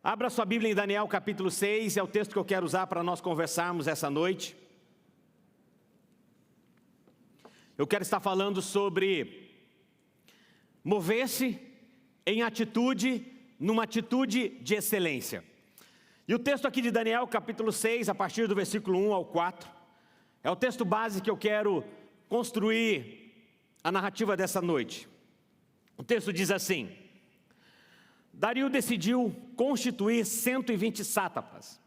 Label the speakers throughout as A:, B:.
A: Abra sua Bíblia em Daniel capítulo 6, é o texto que eu quero usar para nós conversarmos essa noite. Eu quero estar falando sobre mover-se em atitude, numa atitude de excelência. E o texto aqui de Daniel capítulo 6, a partir do versículo 1 ao 4, é o texto base que eu quero construir a narrativa dessa noite. O texto diz assim: Dario decidiu constituir 120 sátrapas,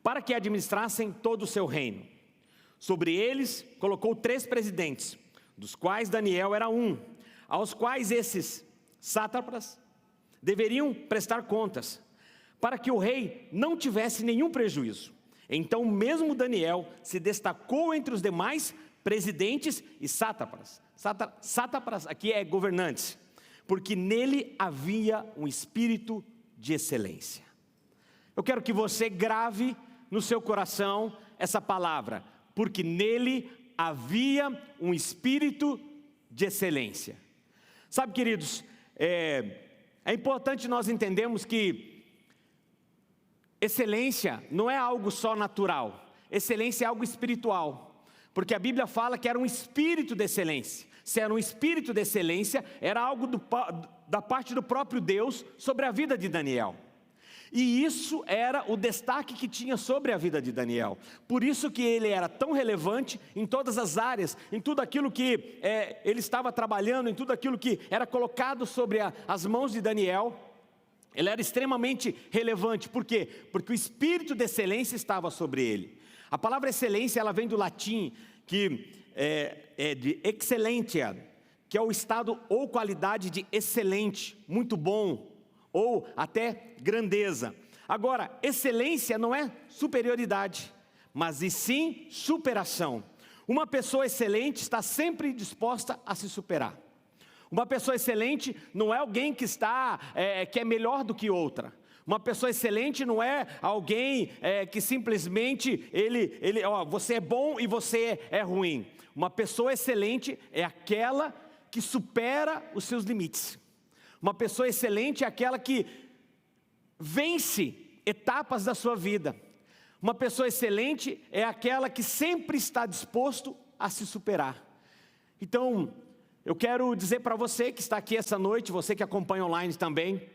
A: para que administrassem todo o seu reino. Sobre eles colocou 3 presidentes, dos quais Daniel era um, aos quais esses sátrapas deveriam prestar contas, para que o rei não tivesse nenhum prejuízo. Então mesmo Daniel se destacou entre os demais presidentes e sátrapas. Sátrapas aqui é governantes, porque nele havia um espírito de excelência. Eu quero que você grave no seu coração essa palavra, porque nele havia um espírito de excelência. Sabe, queridos, é importante nós entendermos que excelência não é algo só natural, excelência é algo espiritual, porque a Bíblia fala que era um espírito de excelência. Se era um espírito de excelência, era algo da parte do próprio Deus sobre a vida de Daniel. E isso era o destaque que tinha sobre a vida de Daniel. Por isso que ele era tão relevante em todas as áreas, em tudo aquilo que ele estava trabalhando, em tudo aquilo que era colocado sobre as mãos de Daniel. Ele era extremamente relevante. Por quê? Porque o espírito de excelência estava sobre ele. A palavra excelência, ela vem do latim, que é de excellentia, que é o estado ou qualidade de excelente, muito bom, ou até grandeza. Agora, excelência não é superioridade, mas e sim superação. Uma pessoa excelente está sempre disposta a se superar. Uma pessoa excelente não é alguém que é melhor do que outra. Uma pessoa excelente não é alguém que simplesmente você é bom e você é ruim. Uma pessoa excelente é aquela que supera os seus limites. Uma pessoa excelente é aquela que vence etapas da sua vida. Uma pessoa excelente é aquela que sempre está disposto a se superar. Então, eu quero dizer para você que está aqui essa noite, você que acompanha online também,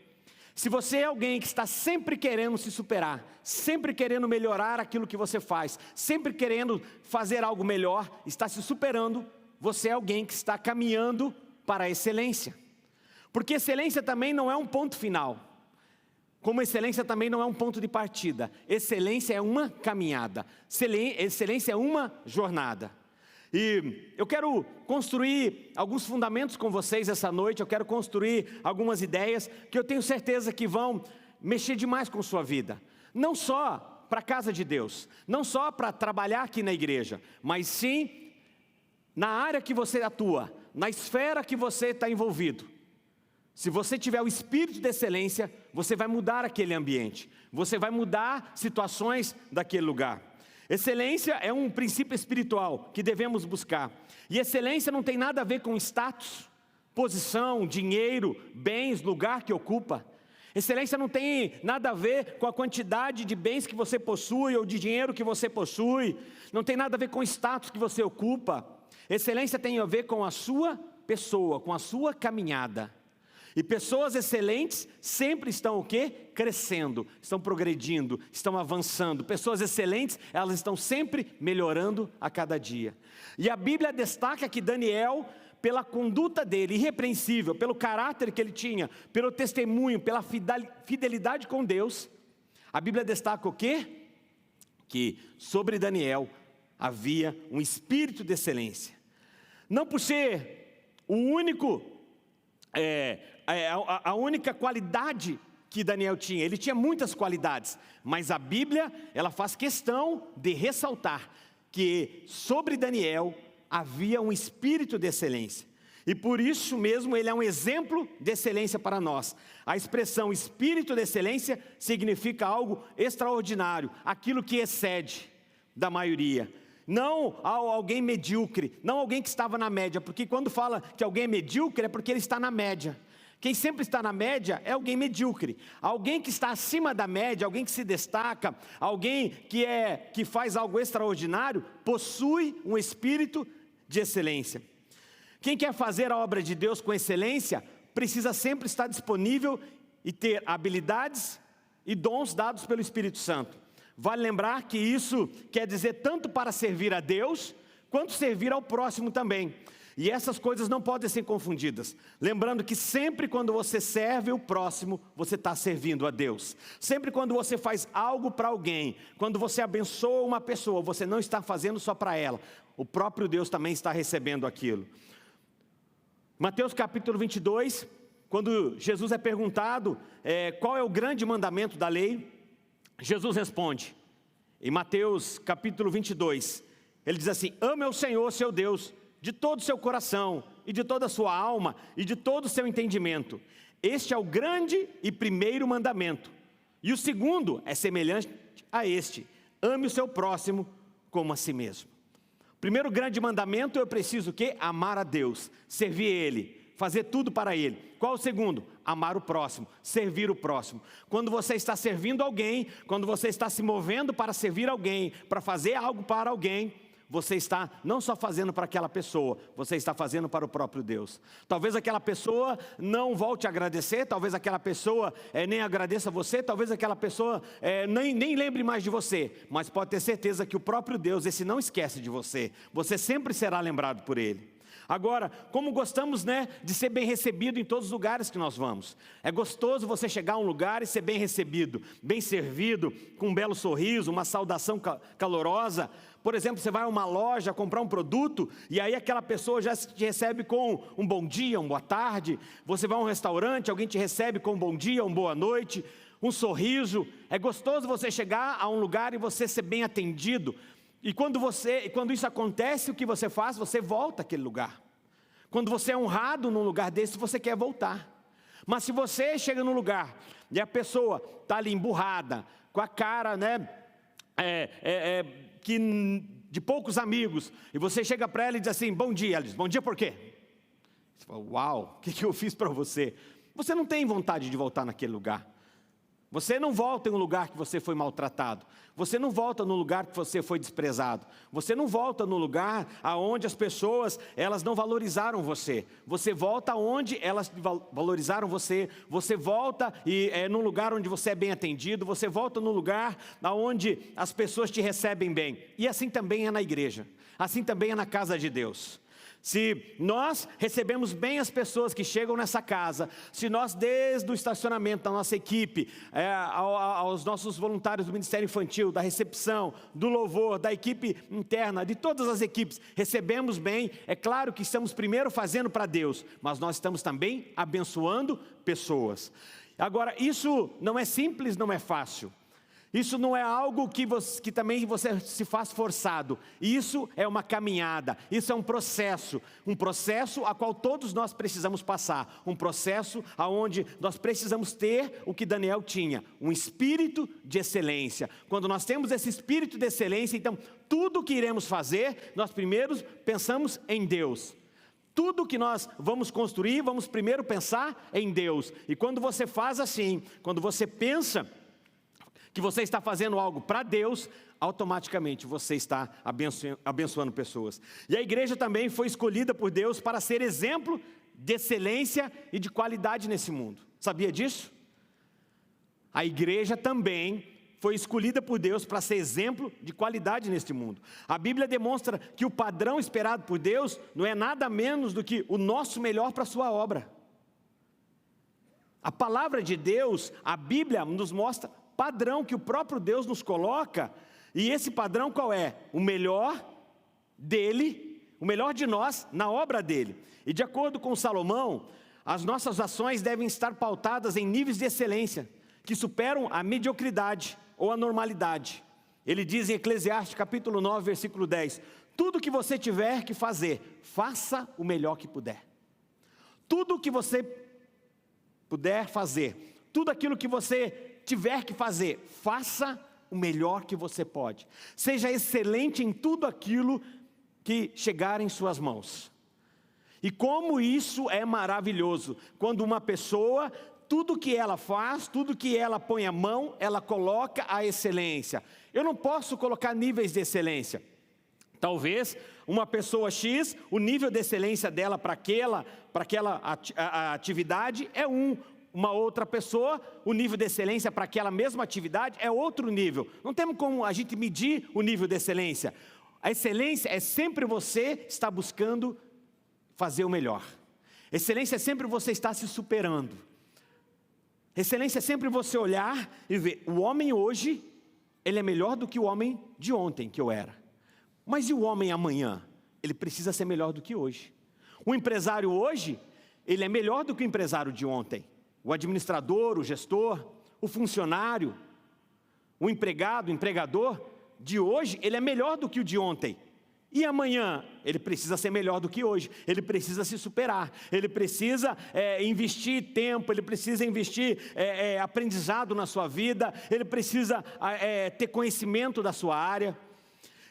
A: se você é alguém que está sempre querendo se superar, sempre querendo melhorar aquilo que você faz, sempre querendo fazer algo melhor, está se superando, você é alguém que está caminhando para a excelência. Porque excelência também não é um ponto final, como excelência também não é um ponto de partida. Excelência é uma caminhada, excelência é uma jornada. E eu quero construir alguns fundamentos com vocês essa noite, eu quero construir algumas ideias que eu tenho certeza que vão mexer demais com sua vida. Não só para a casa de Deus, não só para trabalhar aqui na igreja, mas sim na área que você atua, na esfera que você está envolvido. Se você tiver o espírito de excelência, você vai mudar aquele ambiente, você vai mudar situações daquele lugar. Excelência é um princípio espiritual que devemos buscar. E excelência não tem nada a ver com status, posição, dinheiro, bens, lugar que ocupa. Excelência não tem nada a ver com a quantidade de bens que você possui ou de dinheiro que você possui. Não tem nada a ver com o status que você ocupa. Excelência tem a ver com a sua pessoa, com a sua caminhada. E pessoas excelentes sempre estão o quê? Crescendo, estão progredindo, estão avançando. Pessoas excelentes, elas estão sempre melhorando a cada dia. E a Bíblia destaca que Daniel, pela conduta dele, irrepreensível, pelo caráter que ele tinha, pelo testemunho, pela fidelidade com Deus, a Bíblia destaca o quê? Que sobre Daniel havia um espírito de excelência. Não por ser o único... a única qualidade que Daniel tinha, ele tinha muitas qualidades, mas a Bíblia, ela faz questão de ressaltar que sobre Daniel havia um espírito de excelência, e por isso mesmo ele é um exemplo de excelência para nós. A expressão espírito de excelência significa algo extraordinário, aquilo que excede da maioria. Não alguém medíocre, não alguém que estava na média, porque quando fala que alguém é medíocre é porque ele está na média. Quem sempre está na média é alguém medíocre. Alguém que está acima da média, alguém que se destaca, alguém que faz algo extraordinário, possui um espírito de excelência. Quem quer fazer a obra de Deus com excelência, precisa sempre estar disponível e ter habilidades e dons dados pelo Espírito Santo. Vale lembrar que isso quer dizer tanto para servir a Deus, quanto servir ao próximo também. E essas coisas não podem ser confundidas. Lembrando que sempre quando você serve o próximo, você está servindo a Deus. Sempre quando você faz algo para alguém, quando você abençoa uma pessoa, você não está fazendo só para ela. O próprio Deus também está recebendo aquilo. Mateus capítulo 22, quando Jesus é perguntado qual é o grande mandamento da lei, Jesus responde, em Mateus capítulo 22, ele diz assim: ame ao Senhor seu Deus de todo o seu coração, e de toda a sua alma, e de todo o seu entendimento. Este é o grande e primeiro mandamento. E o segundo é semelhante a este: ame o seu próximo como a si mesmo. Primeiro grande mandamento, eu preciso o quê? Amar a Deus, servir Ele, fazer tudo para Ele. Qual o segundo? Amar o próximo, servir o próximo. Quando você está servindo alguém, quando você está se movendo para servir alguém, para fazer algo para alguém, você está não só fazendo para aquela pessoa, você está fazendo para o próprio Deus. Talvez aquela pessoa não volte a agradecer, talvez aquela pessoa nem agradeça a você, talvez aquela pessoa nem lembre mais de você, mas pode ter certeza que o próprio Deus, esse não esquece de você, você sempre será lembrado por Ele. Agora, como gostamos, de ser bem recebido em todos os lugares que nós vamos. É gostoso você chegar a um lugar e ser bem recebido, bem servido, com um belo sorriso, uma saudação calorosa. Por exemplo, você vai a uma loja comprar um produto, e aí aquela pessoa já te recebe com um bom dia, uma boa tarde. Você vai a um restaurante, alguém te recebe com um bom dia, uma boa noite, um sorriso. É gostoso você chegar a um lugar e você ser bem atendido. E quando isso acontece, o que você faz? Você volta àquele lugar. Quando você é honrado num lugar desse, você quer voltar. Mas se você chega num lugar e a pessoa está ali emburrada, com a cara, de poucos amigos, e você chega para ela e diz assim: bom dia. Ela diz: bom dia por quê? Você fala: uau, o que eu fiz para você? Você não tem vontade de voltar naquele lugar. Você não volta em um lugar que você foi maltratado. Você não volta no lugar que você foi desprezado. Você não volta no lugar onde as pessoas, elas não valorizaram você. Você volta onde elas valorizaram você. Você volta num lugar onde você é bem atendido. Você volta no lugar onde as pessoas te recebem bem. E assim também é na igreja. Assim também é na casa de Deus. Se nós recebemos bem as pessoas que chegam nessa casa, se nós desde o estacionamento da nossa equipe, aos nossos voluntários do Ministério Infantil, da recepção, do louvor, da equipe interna, de todas as equipes, recebemos bem, é claro que estamos primeiro fazendo para Deus, mas nós estamos também abençoando pessoas. Agora, isso não é simples, não é fácil. Isso não é algo que também você se faz forçado. Isso é uma caminhada, isso é um processo a qual todos nós precisamos passar. Um processo onde nós precisamos ter o que Daniel tinha, um espírito de excelência. Quando nós temos esse espírito de excelência, então tudo que iremos fazer, nós primeiro pensamos em Deus. Tudo que nós vamos construir, vamos primeiro pensar em Deus. E quando você faz assim, quando você pensa que você está fazendo algo para Deus, automaticamente você está abençoando pessoas. E a igreja também foi escolhida por Deus para ser exemplo de excelência e de qualidade nesse mundo. Sabia disso? A igreja também foi escolhida por Deus para ser exemplo de qualidade neste mundo. A Bíblia demonstra que o padrão esperado por Deus não é nada menos do que o nosso melhor para a sua obra. A palavra de Deus, a Bíblia nos mostra padrão que o próprio Deus nos coloca, e esse padrão qual é? O melhor dele, o melhor de nós na obra dele. E de acordo com Salomão, as nossas ações devem estar pautadas em níveis de excelência, que superam a mediocridade ou a normalidade. Ele diz em Eclesiastes capítulo 9, versículo 10, tudo que você tiver que fazer, faça o melhor que puder. Tudo que você puder fazer, tudo aquilo que você tiver que fazer, faça o melhor que você pode. Seja excelente em tudo aquilo que chegar em suas mãos. E como isso é maravilhoso, quando uma pessoa, tudo que ela faz, tudo que ela põe a mão, ela coloca a excelência. Eu não posso colocar níveis de excelência. Talvez uma pessoa X, o nível de excelência dela para aquela atividade é uma outra pessoa, o nível de excelência para aquela mesma atividade é outro nível. Não temos como a gente medir o nível de excelência. A excelência é sempre você estar buscando fazer o melhor. Excelência é sempre você estar se superando. Excelência é sempre você olhar e ver, o homem hoje, ele é melhor do que o homem de ontem que eu era. Mas e o homem amanhã? Ele precisa ser melhor do que hoje. O empresário hoje, ele é melhor do que o empresário de ontem. O administrador, o gestor, o funcionário, o empregado, o empregador de hoje, ele é melhor do que o de ontem. E amanhã, ele precisa ser melhor do que hoje, ele precisa se superar, ele precisa investir tempo, ele precisa investir aprendizado na sua vida, ele precisa ter conhecimento da sua área.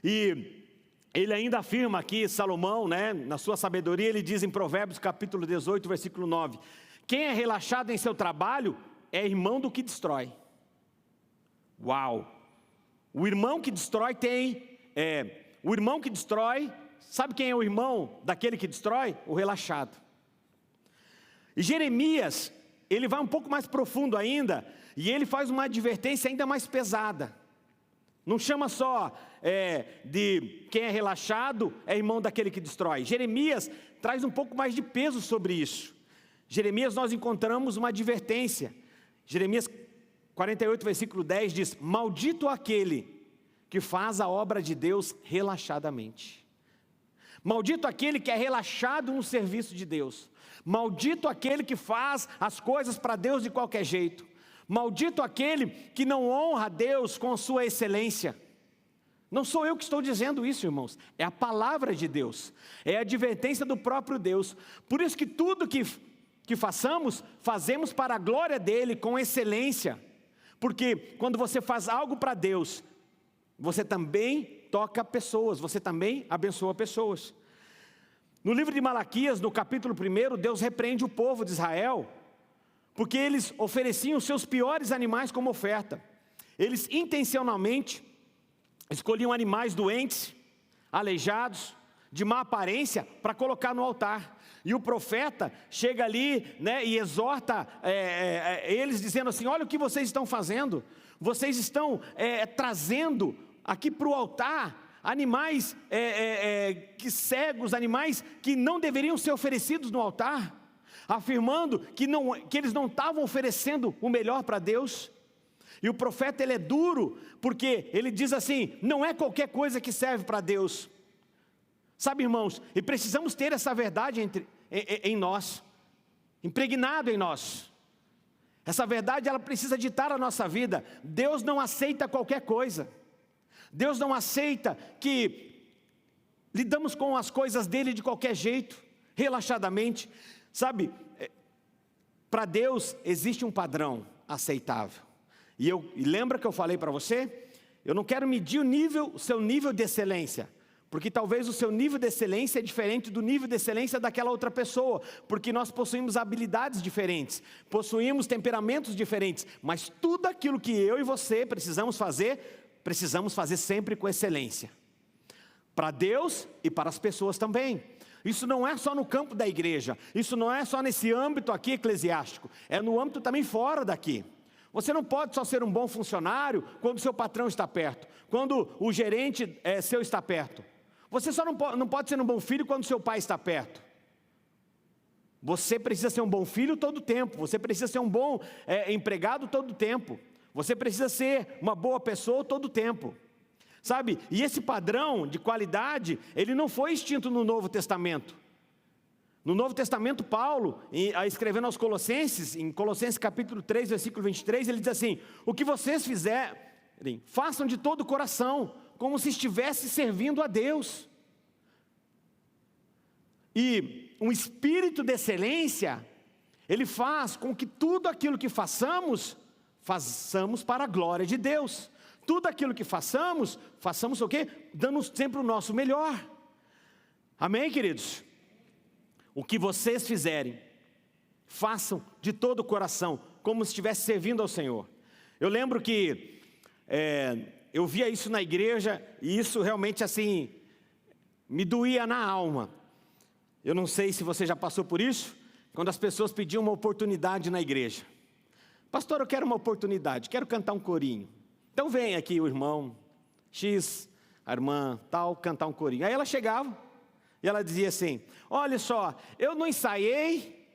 A: E ele ainda afirma aqui, Salomão, na sua sabedoria, ele diz em Provérbios capítulo 18, versículo 9, quem é relaxado em seu trabalho é irmão do que destrói. Uau! O irmão que destrói o irmão que destrói, sabe quem é o irmão daquele que destrói? O relaxado. E Jeremias, ele vai um pouco mais profundo ainda, e ele faz uma advertência ainda mais pesada. Não chama só de quem é relaxado, é irmão daquele que destrói. Jeremias traz um pouco mais de peso sobre isso. Jeremias, nós encontramos uma advertência. Jeremias 48, versículo 10 diz, maldito aquele que faz a obra de Deus relaxadamente. Maldito aquele que é relaxado no serviço de Deus. Maldito aquele que faz as coisas para Deus de qualquer jeito. Maldito aquele que não honra a Deus com sua excelência. Não sou eu que estou dizendo isso, irmãos. É a palavra de Deus. É a advertência do próprio Deus. Por isso que tudo que façamos, fazemos para a glória dEle, com excelência. Porque quando você faz algo para Deus, você também toca pessoas, você também abençoa pessoas. No livro de Malaquias, no capítulo 1, Deus repreende o povo de Israel, porque eles ofereciam os seus piores animais como oferta. Eles intencionalmente escolhiam animais doentes, aleijados, de má aparência, para colocar no altar. E o profeta chega ali, e exorta eles dizendo assim, olha o que vocês estão fazendo. Vocês estão trazendo aqui para o altar animais cegos, animais que não deveriam ser oferecidos no altar, afirmando que eles não estavam oferecendo o melhor para Deus. E o profeta, ele é duro, porque ele diz assim, não é qualquer coisa que serve para Deus. Sabe, irmãos, e precisamos ter essa verdade em nós, impregnado em nós. Essa verdade, ela precisa ditar a nossa vida. Deus não aceita qualquer coisa. Deus não aceita que lidamos com as coisas dele de qualquer jeito, relaxadamente. Sabe, para Deus existe um padrão aceitável. E lembra que eu falei para você? Eu não quero medir o seu nível de excelência, porque talvez o seu nível de excelência é diferente do nível de excelência daquela outra pessoa, porque nós possuímos habilidades diferentes, possuímos temperamentos diferentes, mas tudo aquilo que eu e você precisamos fazer sempre com excelência, para Deus e para as pessoas também. Isso não é só no campo da igreja, isso não é só nesse âmbito aqui eclesiástico, é no âmbito também fora daqui. Você não pode só ser um bom funcionário quando o seu patrão está perto, quando o gerente seu está perto. Você só não pode ser um bom filho quando seu pai está perto. Você precisa ser um bom filho todo o tempo, você precisa ser um bom empregado todo o tempo, você precisa ser uma boa pessoa todo o tempo. Sabe, e esse padrão de qualidade, ele não foi extinto no Novo Testamento. No Novo Testamento, Paulo, escrevendo aos Colossenses, em Colossenses capítulo 3, versículo 23, ele diz assim, o que vocês fizerem, façam de todo o coração, como se estivesse servindo a Deus. E um espírito de excelência, ele faz com que tudo aquilo que façamos para a glória de Deus. Tudo aquilo que façamos o quê? Dando sempre o nosso melhor. Amém, queridos? o que vocês fizerem, façam de todo o coração, como se estivesse servindo ao Senhor. Eu lembro que eu via isso na igreja, e isso realmente assim, me doía na alma. Eu não sei se você já passou por isso, quando as pessoas pediam uma oportunidade na igreja. Pastor, eu quero uma oportunidade, quero cantar um corinho. Então vem aqui o irmão X, a irmã tal, cantar um corinho. Aí ela chegava e ela dizia assim: olha só, eu não ensaiei,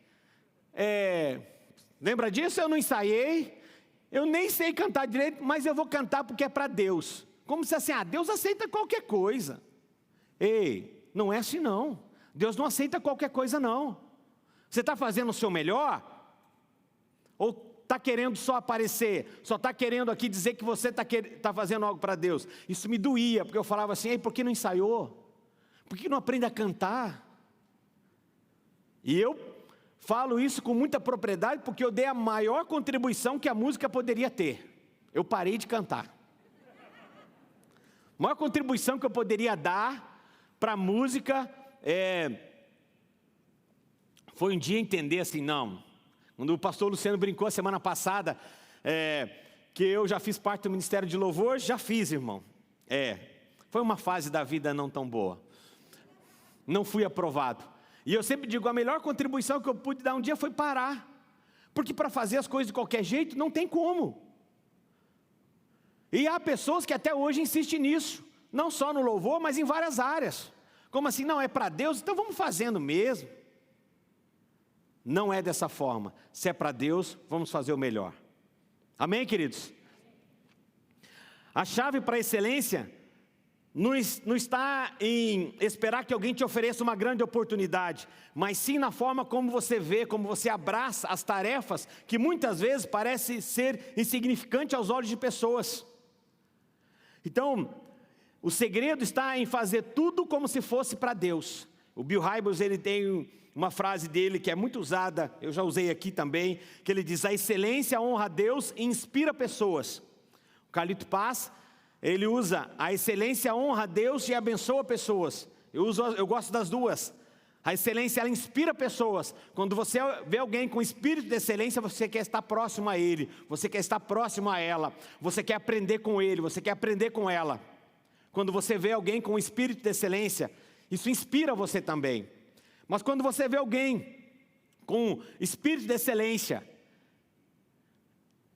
A: lembra disso? Eu não ensaiei, eu nem sei cantar direito, mas eu vou cantar porque é para Deus. Como se assim, Deus aceita qualquer coisa. Ei, não é assim não. Deus não aceita qualquer coisa não. Você está fazendo o seu melhor? Ou está querendo só aparecer? Só está querendo aqui dizer que você está fazendo algo para Deus? Isso me doía, porque eu falava assim: ei, por que não ensaiou? Por que não aprende a cantar? E eu falo isso com muita propriedade, porque eu dei a maior contribuição que a música poderia ter. Eu parei de cantar. A maior contribuição que eu poderia dar para a música foi um dia entender assim, não. Quando o pastor Luciano brincou a semana passada, que eu já fiz parte do Ministério de Louvor, já fiz, irmão. Foi uma fase da vida não tão boa. Não fui aprovado. E eu sempre digo, a melhor contribuição que eu pude dar um dia foi parar. Porque para fazer as coisas de qualquer jeito, não tem como. E há pessoas que até hoje insistem nisso. Não só no louvor, mas em várias áreas. Como assim? Não, é para Deus, então vamos fazendo mesmo. Não é dessa forma. Se é para Deus, vamos fazer o melhor. Amém, queridos? A chave para a excelência não está em esperar que alguém te ofereça uma grande oportunidade, mas sim na forma como você vê, como você abraça as tarefas, que muitas vezes parece ser insignificante aos olhos de pessoas. Então, o segredo está em fazer tudo como se fosse para Deus. O Bill Hybels, ele tem uma frase dele que é muito usada, eu já usei aqui também, que ele diz: a excelência honra a Deus e inspira pessoas. O Carlito Paz, ele usa: a excelência honra a Deus e abençoa pessoas. Eu gosto das duas. A excelência, ela inspira pessoas. Quando você vê alguém com espírito de excelência, você quer estar próximo a ele, você quer estar próximo a ela, você quer aprender com ele, você quer aprender com ela. Quando você vê alguém com espírito de excelência, isso inspira você também. Mas quando você vê alguém com espírito de excelência,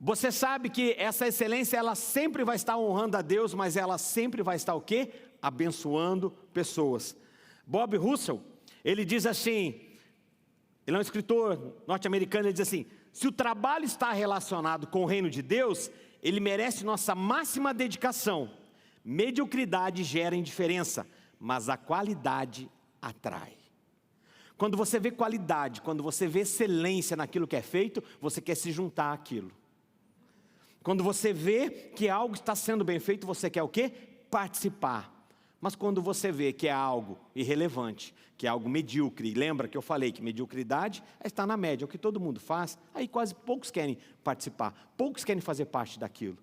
A: você sabe que essa excelência, ela sempre vai estar honrando a Deus, mas ela sempre vai estar o quê? Abençoando pessoas. Bob Russell, ele diz assim, ele é um escritor norte-americano, ele diz assim: se o trabalho está relacionado com o reino de Deus, ele merece nossa máxima dedicação. Mediocridade gera indiferença, mas a qualidade atrai. Quando você vê qualidade, quando você vê excelência naquilo que é feito, você quer se juntar àquilo. Quando você vê que algo está sendo bem feito, você quer o quê? Participar. Mas quando você vê que é algo irrelevante, que é algo medíocre, lembra que eu falei que mediocridade é estar na média, é o que todo mundo faz, aí quase poucos querem participar, poucos querem fazer parte daquilo.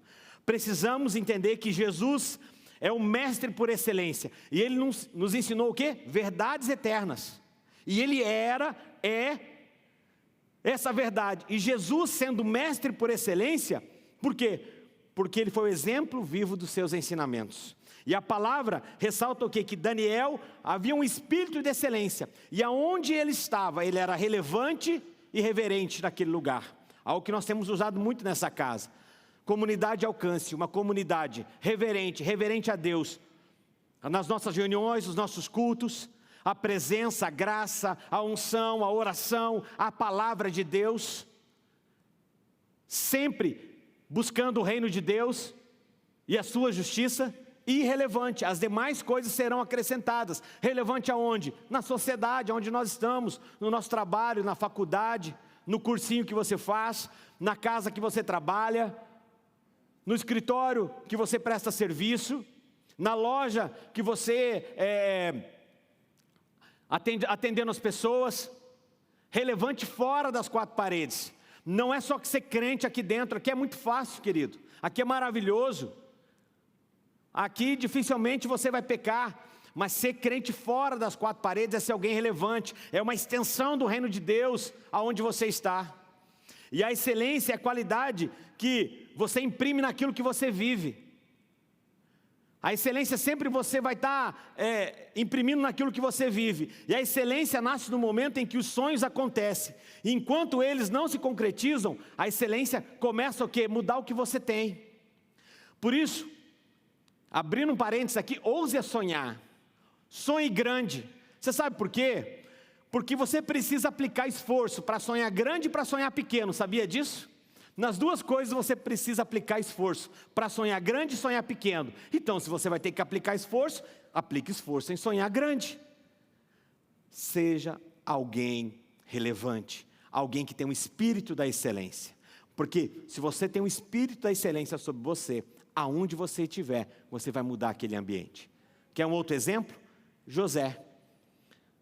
A: Precisamos entender que Jesus é o mestre por excelência, e Ele nos ensinou o quê? Verdades eternas. E Ele é essa verdade. E Jesus, sendo mestre por excelência, por quê? Porque Ele foi o exemplo vivo dos seus ensinamentos. E a palavra ressalta o quê? Que Daniel havia um espírito de excelência. E aonde ele estava, ele era relevante e reverente naquele lugar. Algo que nós temos usado muito nessa casa. Comunidade Alcance, uma comunidade reverente a Deus. Nas nossas reuniões, nos nossos cultos, a presença, a graça, a unção, a oração, a palavra de Deus. Sempre buscando o reino de Deus e a sua justiça. Irrelevante, as demais coisas serão acrescentadas. Relevante aonde? Na sociedade, onde nós estamos, no nosso trabalho, na faculdade, no cursinho que você faz, na casa que você trabalha, no escritório que você presta serviço, na loja que você atendendo as pessoas. Relevante fora das quatro paredes. Não é só que ser crente aqui dentro, aqui é muito fácil, querido, aqui é maravilhoso. Aqui dificilmente você vai pecar, Mas ser crente fora das quatro paredes é ser alguém relevante, é uma extensão do reino de Deus aonde você está. E a excelência é a qualidade que você imprime naquilo que você vive. A excelência sempre você vai estar imprimindo naquilo que você vive. E a excelência nasce no momento em que os sonhos acontecem. E enquanto eles não se concretizam, a excelência começa o quê? Mudar o que você tem. Por isso, abrindo um parênteses aqui, ouse a sonhar. Sonhe grande. Você sabe por quê? Porque você precisa aplicar esforço para sonhar grande e para sonhar pequeno. Sabia disso? Nas duas coisas você precisa aplicar esforço, para sonhar grande e sonhar pequeno. Então, se você vai ter que aplicar esforço, aplique esforço em sonhar grande. Seja alguém relevante, alguém que tem um espírito da excelência. Porque se você tem um espírito da excelência sobre você, aonde você estiver, você vai mudar aquele ambiente. Quer um outro exemplo? José,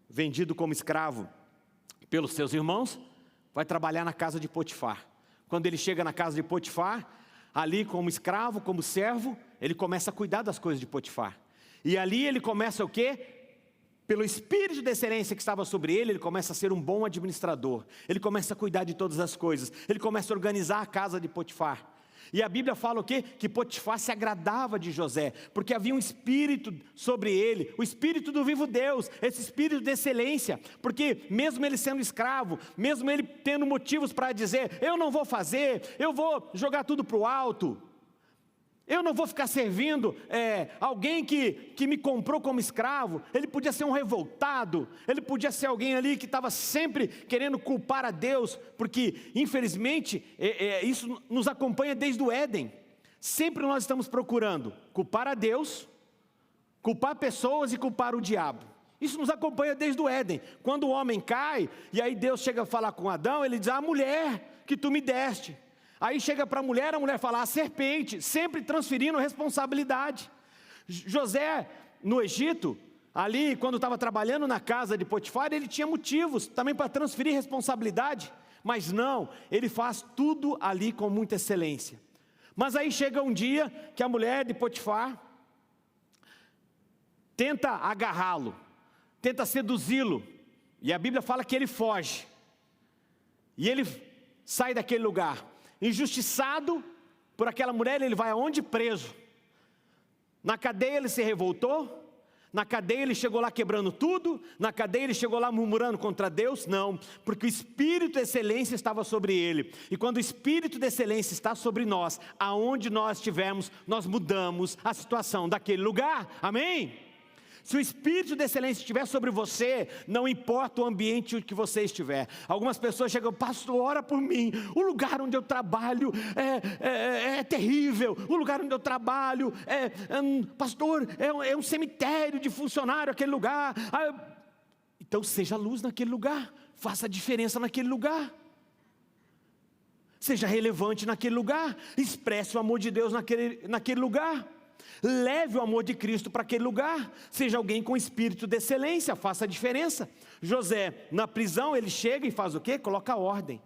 A: vendido como escravo pelos seus irmãos, vai trabalhar na casa de Potifar. Quando ele chega na casa de Potifar, ali como escravo, como servo, ele começa a cuidar das coisas de Potifar. E ali ele começa o quê? Pelo espírito de excelência que estava sobre ele, ele começa a ser um bom administrador. Ele começa a cuidar de todas as coisas. Ele começa a organizar a casa de Potifar. E a Bíblia fala o quê? Que Potifar se agradava de José, porque havia um espírito sobre ele, o espírito do vivo Deus, esse espírito de excelência, porque mesmo ele sendo escravo, mesmo ele tendo motivos para dizer, eu não vou fazer, eu vou jogar tudo para o alto, eu não vou ficar servindo alguém que me comprou como escravo. Ele podia ser um revoltado, ele podia ser alguém ali que estava sempre querendo culpar a Deus, porque infelizmente isso nos acompanha desde o Éden. Sempre nós estamos procurando culpar a Deus, culpar pessoas e culpar o diabo. Isso nos acompanha desde o Éden. Quando o homem cai, e aí Deus chega a falar com Adão, ele diz, a mulher que tu me deste. Aí chega para a mulher fala, a serpente, sempre transferindo responsabilidade. José, no Egito, ali quando estava trabalhando na casa de Potifar, ele tinha motivos também para transferir responsabilidade, mas não, ele faz tudo ali com muita excelência. Mas aí chega um dia que a mulher de Potifar tenta agarrá-lo, tenta seduzi-lo, e a Bíblia fala que ele foge, e ele sai daquele lugar. Injustiçado por aquela mulher, ele vai aonde? Preso. Na cadeia ele se revoltou, na cadeia ele chegou lá quebrando tudo, na cadeia ele chegou lá murmurando contra Deus, não, porque o espírito de excelência estava sobre ele, e quando o espírito de excelência está sobre nós, aonde nós estivermos, nós mudamos a situação daquele lugar, amém? Se o espírito de excelência estiver sobre você, não importa o ambiente que você estiver. Algumas pessoas chegam, pastor, ora por mim, o lugar onde eu trabalho é terrível, o lugar onde eu trabalho pastor, é um cemitério de funcionário aquele lugar. Então seja luz naquele lugar, faça a diferença naquele lugar. Seja relevante naquele lugar, expresse o amor de Deus naquele lugar. Leve o amor de Cristo para aquele lugar. Seja alguém com espírito de excelência, faça a diferença. José, na prisão, ele chega e faz o quê? Coloca ordem.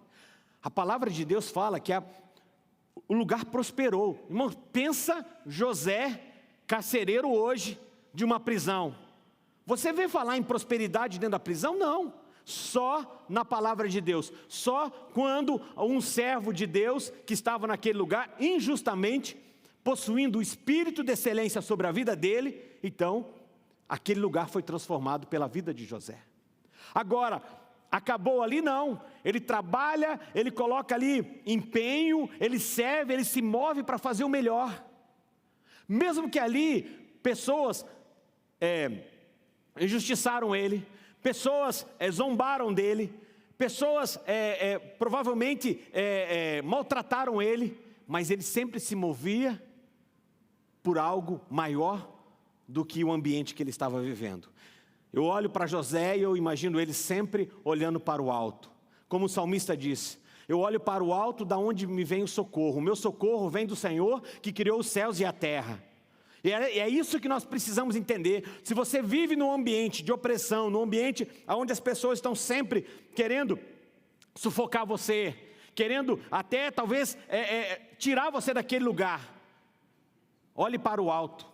A: A palavra de Deus fala que o lugar prosperou. Irmão, pensa José, carcereiro hoje, de uma prisão. Você vê falar em prosperidade dentro da prisão? Não. Só na palavra de Deus. Só quando um servo de Deus, que estava naquele lugar, injustamente, possuindo o espírito de excelência sobre a vida dele, então, aquele lugar foi transformado pela vida de José. Agora, acabou ali? Não. Ele trabalha, ele coloca ali empenho, ele serve, ele se move para fazer o melhor. Mesmo que ali, pessoas injustiçaram ele, pessoas zombaram dele, pessoas provavelmente maltrataram ele, mas ele sempre se movia por algo maior do que o ambiente que ele estava vivendo. Eu olho para José e eu imagino ele sempre olhando para o alto. Como o salmista disse, eu olho para o alto da onde me vem o socorro. O meu socorro vem do Senhor que criou os céus e a terra. E é isso que nós precisamos entender. Se você vive num ambiente de opressão, num ambiente onde as pessoas estão sempre querendo sufocar você, querendo até talvez tirar você daquele lugar, olhe para o alto.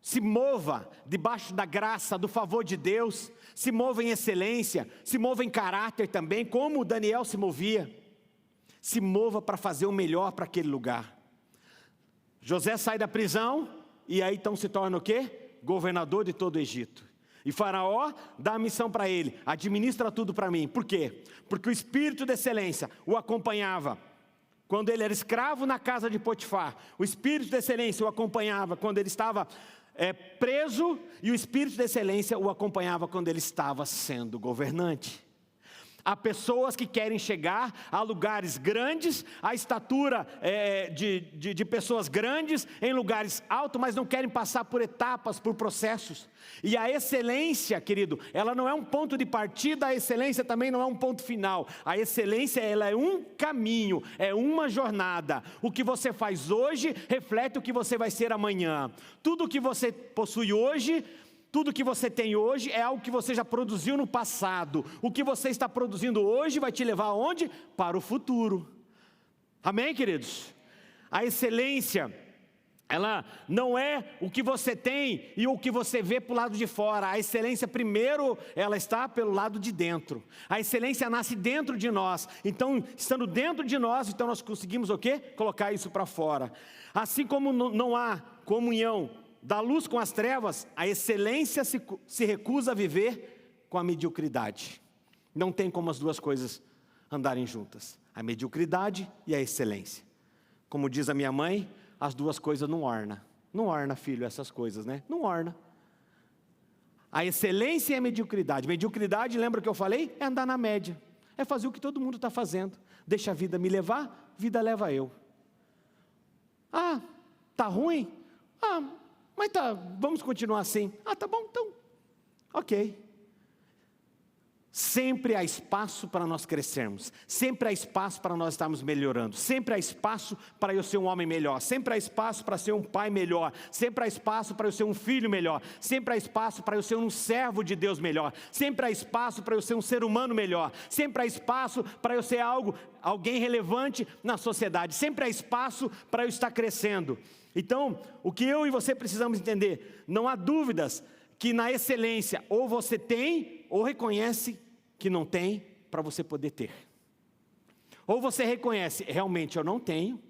A: se mova debaixo da graça, do favor de Deus, se mova em excelência, se mova em caráter também, como Daniel se movia. Se mova para fazer o melhor para aquele lugar. José sai da prisão, e aí então se torna o quê? Governador de todo o Egito. E Faraó dá a missão para ele: administra tudo para mim. Por quê? Porque o espírito de excelência o acompanhava quando ele era escravo na casa de Potifar. O espírito de excelência o acompanhava quando ele estava preso, e o espírito de excelência o acompanhava quando ele estava sendo governante. Há pessoas que querem chegar a lugares grandes, a estatura de pessoas grandes, em lugares altos, mas não querem passar por etapas, por processos. E a excelência, querido, ela não é um ponto de partida, a excelência também não é um ponto final. A excelência, ela é um caminho, é uma jornada. O que você faz hoje reflete o que você vai ser amanhã. Tudo que você possui hoje, tudo que você tem hoje é algo que você já produziu no passado. O que você está produzindo hoje vai te levar aonde? Para o futuro. Amém, queridos? A excelência, ela não é o que você tem e o que você vê para o lado de fora. A excelência, primeiro, ela está pelo lado de dentro. A excelência nasce dentro de nós. Então, estando dentro de nós, então nós conseguimos o quê? Colocar isso para fora. Assim como não há comunhão da luz com as trevas, a excelência se recusa a viver com a mediocridade. Não tem como as duas coisas andarem juntas, a mediocridade e a excelência. Como diz a minha mãe, as duas coisas não orna. Não orna, filho, essas coisas, né? Não orna. A excelência e a mediocridade. Mediocridade, lembra que eu falei? É andar na média. É fazer o que todo mundo está fazendo. Deixa a vida me levar, vida leva eu. Ah, tá ruim? Ah, mas tá, vamos continuar assim. Ah, tá bom, então, ok. Sempre há espaço para nós crescermos, sempre há espaço para nós estarmos melhorando, sempre há espaço para eu ser um homem melhor, sempre há espaço para ser um pai melhor, sempre há espaço para eu ser um filho melhor, sempre há espaço para eu ser um servo de Deus melhor, sempre há espaço para eu ser um ser humano melhor, sempre há espaço para eu ser alguém relevante na sociedade, sempre há espaço para eu estar crescendo. Então, o que eu e você precisamos entender, não há dúvidas que na excelência, ou você tem, ou reconhece que não tem, para você poder ter. Ou você reconhece, realmente eu não tenho,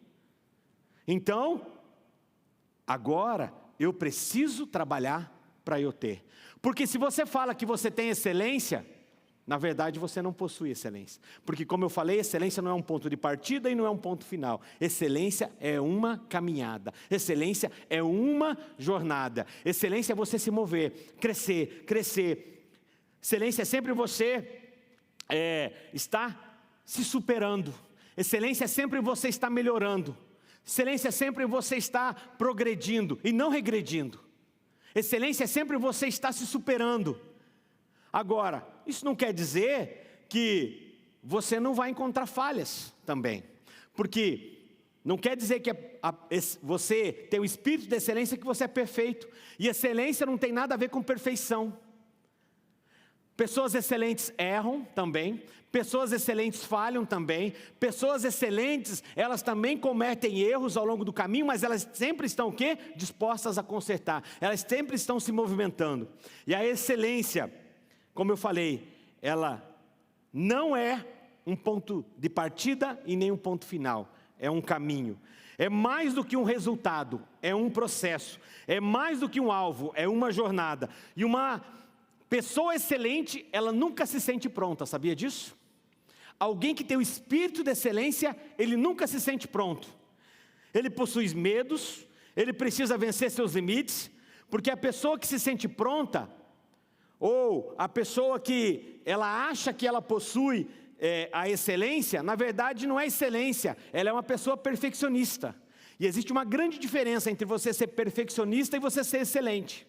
A: então, agora eu preciso trabalhar para eu ter. Porque se você fala que você tem excelência, na verdade você não possui excelência. Porque como eu falei, excelência não é um ponto de partida e não é um ponto final. Excelência é uma caminhada. Excelência é uma jornada. Excelência é você se mover, crescer, crescer. Excelência é sempre você estar se superando. Excelência é sempre você estar melhorando. Excelência é sempre você estar progredindo e não regredindo. Excelência é sempre você estar se superando. Agora, isso não quer dizer que você não vai encontrar falhas também. Porque não quer dizer que você tem o espírito de excelência que você é perfeito. E excelência não tem nada a ver com perfeição. Pessoas excelentes erram também. Pessoas excelentes falham também. Pessoas excelentes, elas também cometem erros ao longo do caminho, mas elas sempre estão o quê? Dispostas a consertar. Elas sempre estão se movimentando. E a excelência, como eu falei, ela não é um ponto de partida e nem um ponto final. É um caminho. É mais do que um resultado, é um processo. É mais do que um alvo, é uma jornada. E uma pessoa excelente, ela nunca se sente pronta, sabia disso? Alguém que tem o espírito de excelência, ele nunca se sente pronto. Ele possui medos, ele precisa vencer seus limites, porque a pessoa que se sente pronta, ou a pessoa que ela acha que ela possui a excelência, na verdade não é excelência, ela é uma pessoa perfeccionista. E existe uma grande diferença entre você ser perfeccionista e você ser excelente.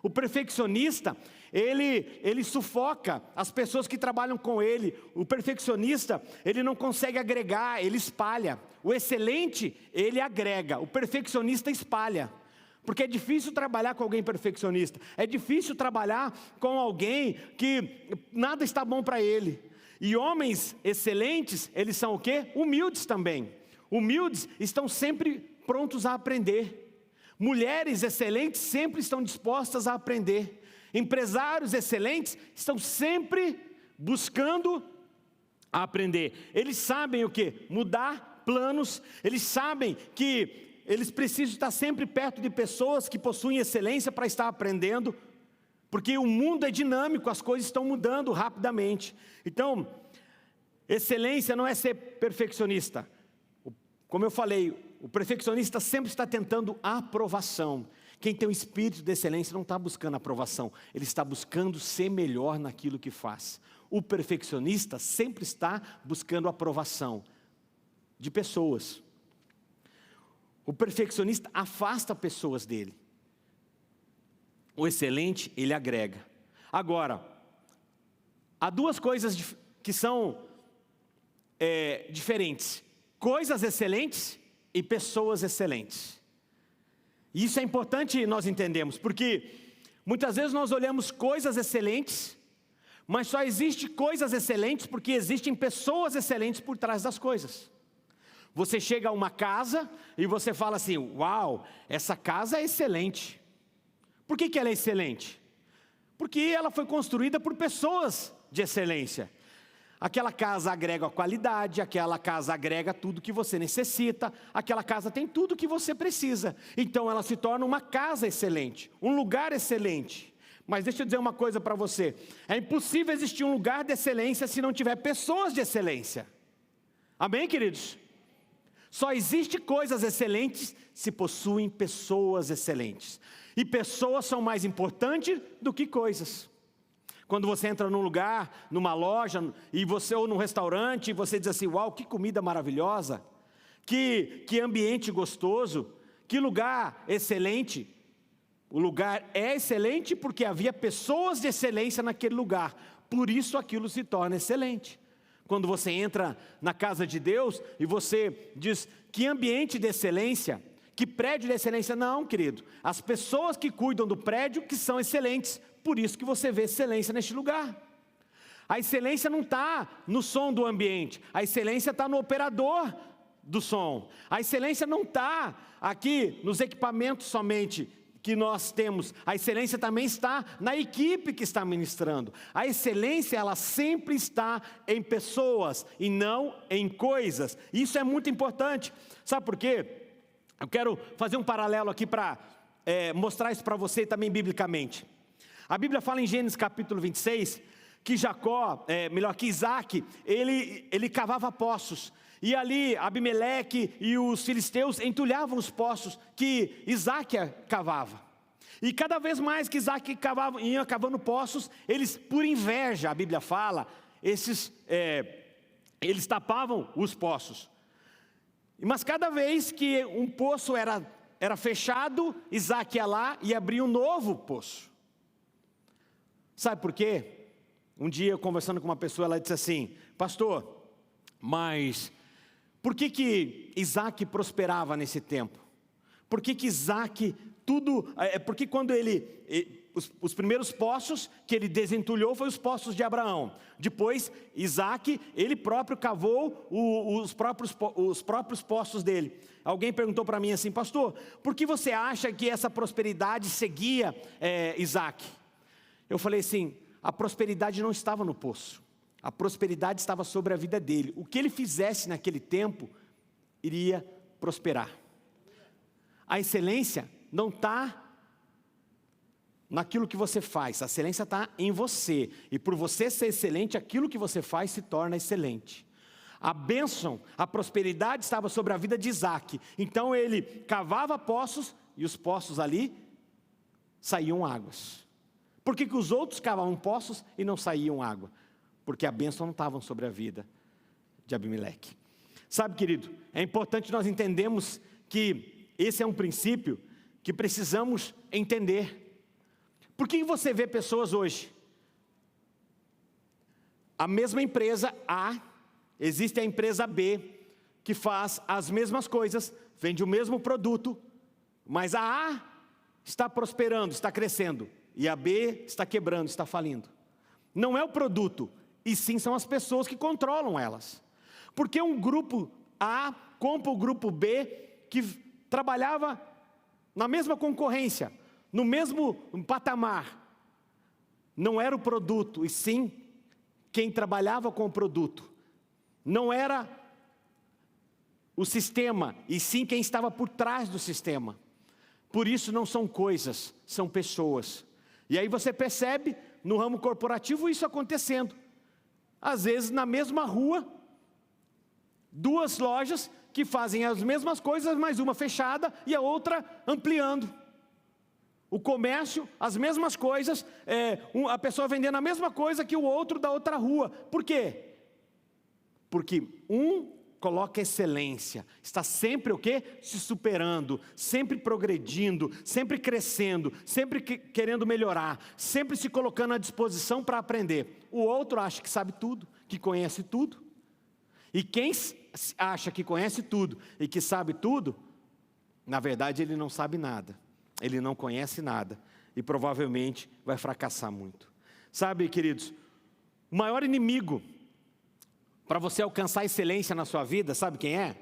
A: O perfeccionista, ele sufoca as pessoas que trabalham com ele. O perfeccionista, ele não consegue agregar, ele espalha. O excelente, ele agrega, o perfeccionista espalha. Porque é difícil trabalhar com alguém perfeccionista. É difícil trabalhar com alguém que nada está bom para ele. E homens excelentes, eles são o quê? Humildes também. Humildes estão sempre prontos a aprender. Mulheres excelentes sempre estão dispostas a aprender. Empresários excelentes estão sempre buscando aprender. Eles sabem o quê? Mudar planos. Eles sabem que eles precisam estar sempre perto de pessoas que possuem excelência para estar aprendendo, porque o mundo é dinâmico, as coisas estão mudando rapidamente. Então, excelência não é ser perfeccionista. Como eu falei, o perfeccionista sempre está tentando aprovação. Quem tem o espírito de excelência não está buscando aprovação, ele está buscando ser melhor naquilo que faz. O perfeccionista sempre está buscando aprovação de pessoas. O perfeccionista afasta pessoas dele. O excelente, ele agrega. Agora, há duas coisas que são diferentes: coisas excelentes e pessoas excelentes. E isso é importante nós entendermos, porque muitas vezes nós olhamos coisas excelentes, mas só existe coisas excelentes porque existem pessoas excelentes por trás das coisas. Você chega a uma casa e você fala assim: uau, essa casa é excelente. Por que ela é excelente? Porque ela foi construída por pessoas de excelência. Aquela casa agrega a qualidade, aquela casa agrega tudo que você necessita, aquela casa tem tudo que você precisa. Então ela se torna uma casa excelente, um lugar excelente. Mas deixa eu dizer uma coisa para você: é impossível existir um lugar de excelência se não tiver pessoas de excelência. Amém, queridos? Só existe coisas excelentes se possuem pessoas excelentes. E pessoas são mais importantes do que coisas. Quando você entra num lugar, numa loja, ou num restaurante, e você diz assim: uau, que comida maravilhosa, que ambiente gostoso, que lugar excelente. O lugar é excelente porque havia pessoas de excelência naquele lugar, por isso aquilo se torna excelente. Quando você entra na casa de Deus e você diz: que ambiente de excelência, que prédio de excelência. Não, querido, as pessoas que cuidam do prédio que são excelentes, por isso que você vê excelência neste lugar. A excelência não está no som do ambiente, a excelência está no operador do som. A excelência não está aqui nos equipamentos somente que nós temos, a excelência também está na equipe que está ministrando. A excelência, ela sempre está em pessoas e não em coisas. Isso é muito importante. Sabe por quê? Eu quero fazer um paralelo aqui para mostrar isso para você também biblicamente. A Bíblia fala em Gênesis capítulo 26, que que Isaac, ele cavava poços. E ali Abimeleque e os filisteus entulhavam os poços que Isaac cavava. E cada vez mais que Isaac ia cavando poços, eles, por inveja, a Bíblia fala, eles tapavam os poços. Mas cada vez que um poço era fechado, Isaac ia lá e abria um novo poço. Sabe por quê? Um dia, conversando com uma pessoa, ela disse assim: pastor, mas por que Isaac prosperava nesse tempo? Por que Isaac, porque quando os primeiros poços que ele desentulhou foi os poços de Abraão. Depois, Isaac, ele próprio cavou os próprios poços dele. Alguém perguntou para mim assim: pastor, por que você acha que essa prosperidade seguia Isaac? Eu falei assim: a prosperidade não estava no poço. A prosperidade estava sobre a vida dele. O que ele fizesse naquele tempo, iria prosperar. A excelência não está naquilo que você faz, a excelência está em você. E por você ser excelente, aquilo que você faz se torna excelente. A bênção, a prosperidade estava sobre a vida de Isaac. Então ele cavava poços e os poços ali saíam águas. Por que os outros cavavam poços e não saíam água? Porque a bênção não estava sobre a vida de Abimeleque. Sabe, querido, é importante nós entendermos que esse é um princípio que precisamos entender. Por que você vê pessoas hoje? A mesma empresa A, existe a empresa B, que faz as mesmas coisas, vende o mesmo produto, mas a A está prosperando, está crescendo, e a B está quebrando, está falindo. Não é o produto, e sim são as pessoas que controlam elas. Porque um grupo A compra o grupo B, que trabalhava na mesma concorrência, no mesmo patamar. Não era o produto, e sim quem trabalhava com o produto. Não era o sistema, e sim quem estava por trás do sistema. Por isso não são coisas, são pessoas. E aí você percebe no ramo corporativo isso acontecendo. Às vezes na mesma rua, duas lojas que fazem as mesmas coisas, mas uma fechada e a outra ampliando. O comércio, as mesmas coisas, a pessoa vendendo a mesma coisa que o outro da outra rua. Por quê? Porque um coloca excelência, está sempre o quê? Se superando, sempre progredindo, sempre crescendo, sempre querendo melhorar, sempre se colocando à disposição para aprender. O outro acha que sabe tudo, que conhece tudo. E quem acha que conhece tudo e que sabe tudo, na verdade ele não sabe nada. Ele não conhece nada e provavelmente vai fracassar muito. Sabe, queridos, o maior inimigo para você alcançar excelência na sua vida, sabe quem é?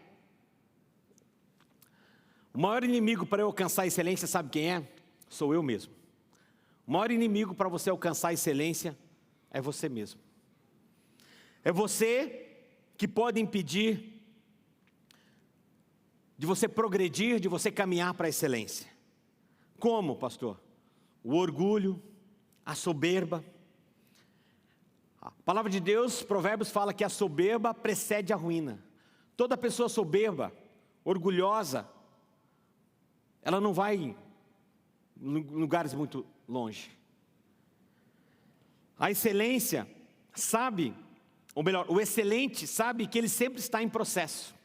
A: O maior inimigo para eu alcançar excelência, sabe quem é? Sou eu mesmo. O maior inimigo para você alcançar excelência é você mesmo. É você que pode impedir de você progredir, de você caminhar para a excelência. Como, pastor? O orgulho, a soberba. A palavra de Deus, Provérbios, fala que a soberba precede a ruína. Toda pessoa soberba, orgulhosa, ela não vai em lugares muito longe. A excelência sabe, ou melhor, o excelente sabe que ele sempre está em processo.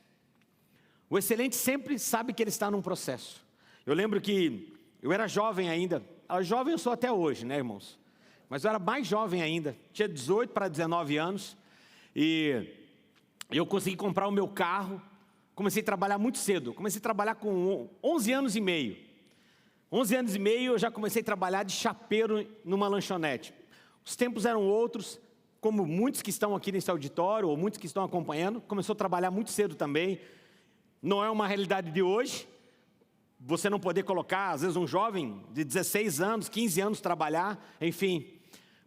A: O excelente sempre sabe que ele está num processo. Eu lembro que eu era jovem ainda, jovem eu sou até hoje, né, irmãos? Mas eu era mais jovem ainda, tinha 18 para 19 anos, e eu consegui comprar o meu carro, comecei a trabalhar muito cedo, comecei a trabalhar com 11 anos e meio. 11 anos e meio eu já comecei a trabalhar de chapeiro numa lanchonete. Os tempos eram outros, como muitos que estão aqui nesse auditório, ou muitos que estão acompanhando, começou a trabalhar muito cedo também. Não é uma realidade de hoje, você não poder colocar, às vezes, um jovem de 16 anos, 15 anos trabalhar, enfim.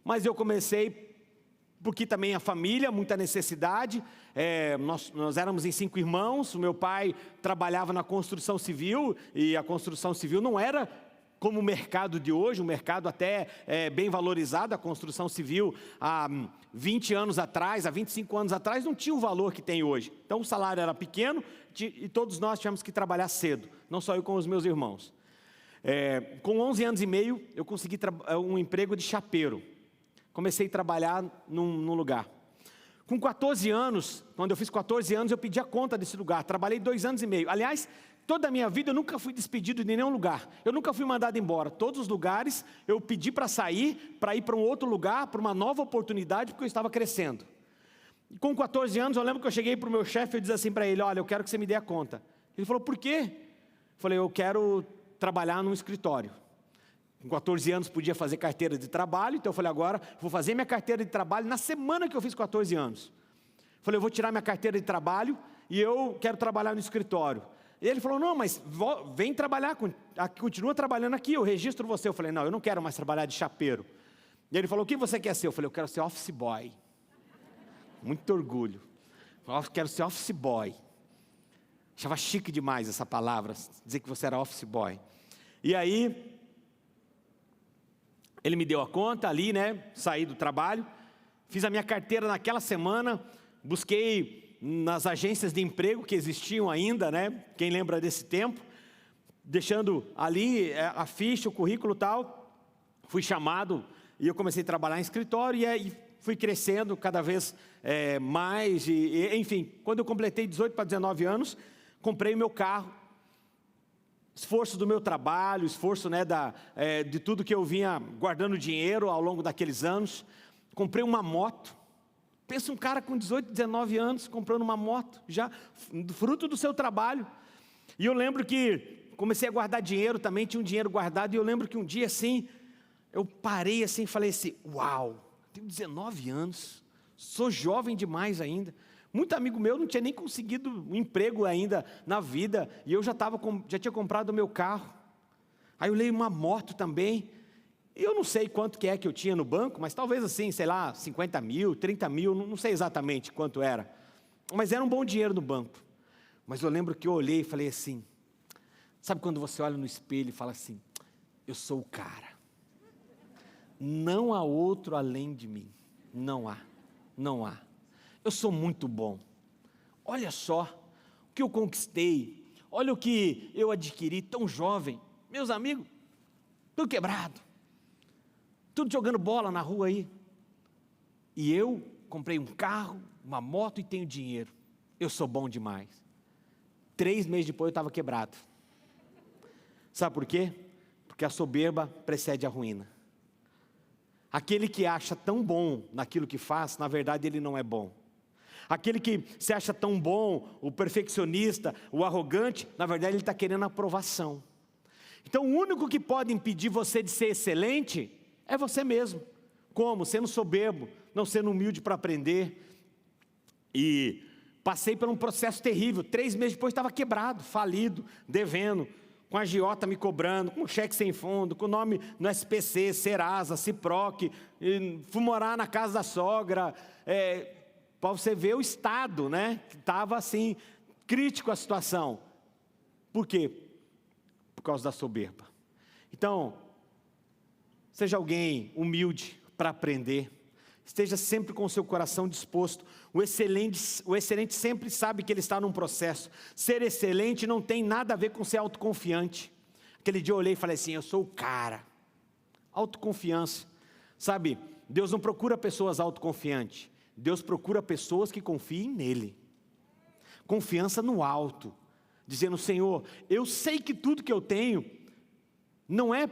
A: Mas eu comecei, porque também a família, muita necessidade, nós éramos em 5 irmãos, o meu pai trabalhava na construção civil, e a construção civil não era como o mercado de hoje, um mercado até bem valorizado. A construção civil há 20 anos atrás, há 25 anos atrás, não tinha o valor que tem hoje. Então o salário era pequeno e todos nós tínhamos que trabalhar cedo, não só eu com os meus irmãos. Com 11 anos e meio, eu consegui um emprego de chapeiro. Comecei a trabalhar num lugar. Com 14 anos, quando eu fiz 14 anos, eu pedi a conta desse lugar. Trabalhei 2 anos e meio. Aliás, toda a minha vida eu nunca fui despedido de nenhum lugar. Eu nunca fui mandado embora. Todos os lugares eu pedi para sair, para ir para um outro lugar, para uma nova oportunidade, porque eu estava crescendo. E com 14 anos, eu lembro que eu cheguei para o meu chefe e disse assim para ele: olha, eu quero que você me dê a conta. Ele falou: por quê? Eu falei: eu quero trabalhar num escritório. Com 14 anos podia fazer carteira de trabalho, então eu falei: agora vou fazer minha carteira de trabalho na semana que eu fiz 14 anos. Eu falei: eu vou tirar minha carteira de trabalho e eu quero trabalhar no escritório. E ele falou: não, mas vem trabalhar, continua trabalhando aqui, eu registro você. Eu falei: não, eu não quero mais trabalhar de chapeiro. E ele falou: o que você quer ser? Eu falei: eu quero ser office boy. Muito orgulho. Eu quero ser office boy. Achava chique demais essa palavra, dizer que você era office boy. E aí, ele me deu a conta ali, né? Saí do trabalho, fiz a minha carteira naquela semana, busquei nas agências de emprego que existiam ainda, né? Quem lembra desse tempo? Deixando ali a ficha, o currículo e tal. Fui chamado e eu comecei a trabalhar em escritório, e aí fui crescendo cada vez mais. Enfim, quando eu completei 18 para 19 anos, comprei o meu carro. Esforço do meu trabalho, esforço, né, de tudo que eu vinha guardando dinheiro ao longo daqueles anos. Comprei uma moto. Pensa um cara com 18, 19 anos comprando uma moto, já fruto do seu trabalho. E eu lembro que comecei a guardar dinheiro também, tinha um dinheiro guardado. E eu lembro que um dia assim, eu parei assim e falei assim: uau, tenho 19 anos, sou jovem demais ainda. Muito amigo meu não tinha nem conseguido um emprego ainda na vida, e eu já tinha comprado o meu carro. Aí eu olhei uma moto também, e eu não sei quanto que eu tinha no banco, mas talvez assim, sei lá, 50 mil, 30 mil, não sei exatamente quanto era. Mas era um bom dinheiro no banco. Mas eu lembro que eu olhei e falei assim, sabe quando você olha no espelho e fala assim, eu sou o cara. Não há outro além de mim. Não há. Não há. Eu sou muito bom. Olha só o que eu conquistei. Olha o que eu adquiri tão jovem. Meus amigos, tudo quebrado. Tudo jogando bola na rua aí. E eu comprei um carro, uma moto e tenho dinheiro. Eu sou bom demais. 3 meses depois eu estava quebrado. Sabe por quê? Porque a soberba precede a ruína. Aquele que acha tão bom naquilo que faz, na verdade ele não é bom. Aquele que se acha tão bom, o perfeccionista, o arrogante, na verdade ele está querendo aprovação. Então o único que pode impedir você de ser excelente é você mesmo. Como? Sendo soberbo, não sendo humilde para aprender. E passei por um processo terrível. 3 meses depois estava quebrado, falido, devendo, com a agiota me cobrando, com cheque sem fundo, com o nome no SPC, Serasa, Ciproc, fui morar na casa da sogra, para você ver o estado, né, que estava assim, crítico a situação. Por quê? Por causa da soberba. Então, seja alguém humilde para aprender, esteja sempre com o seu coração disposto. O excelente sempre sabe que ele está num processo. Ser excelente não tem nada a ver com ser autoconfiante. Aquele dia eu olhei e falei assim, eu sou o cara. Autoconfiança. Sabe, Deus não procura pessoas autoconfiantes. Deus procura pessoas que confiem nele. Confiança no alto. Dizendo, Senhor, eu sei que tudo que eu tenho não é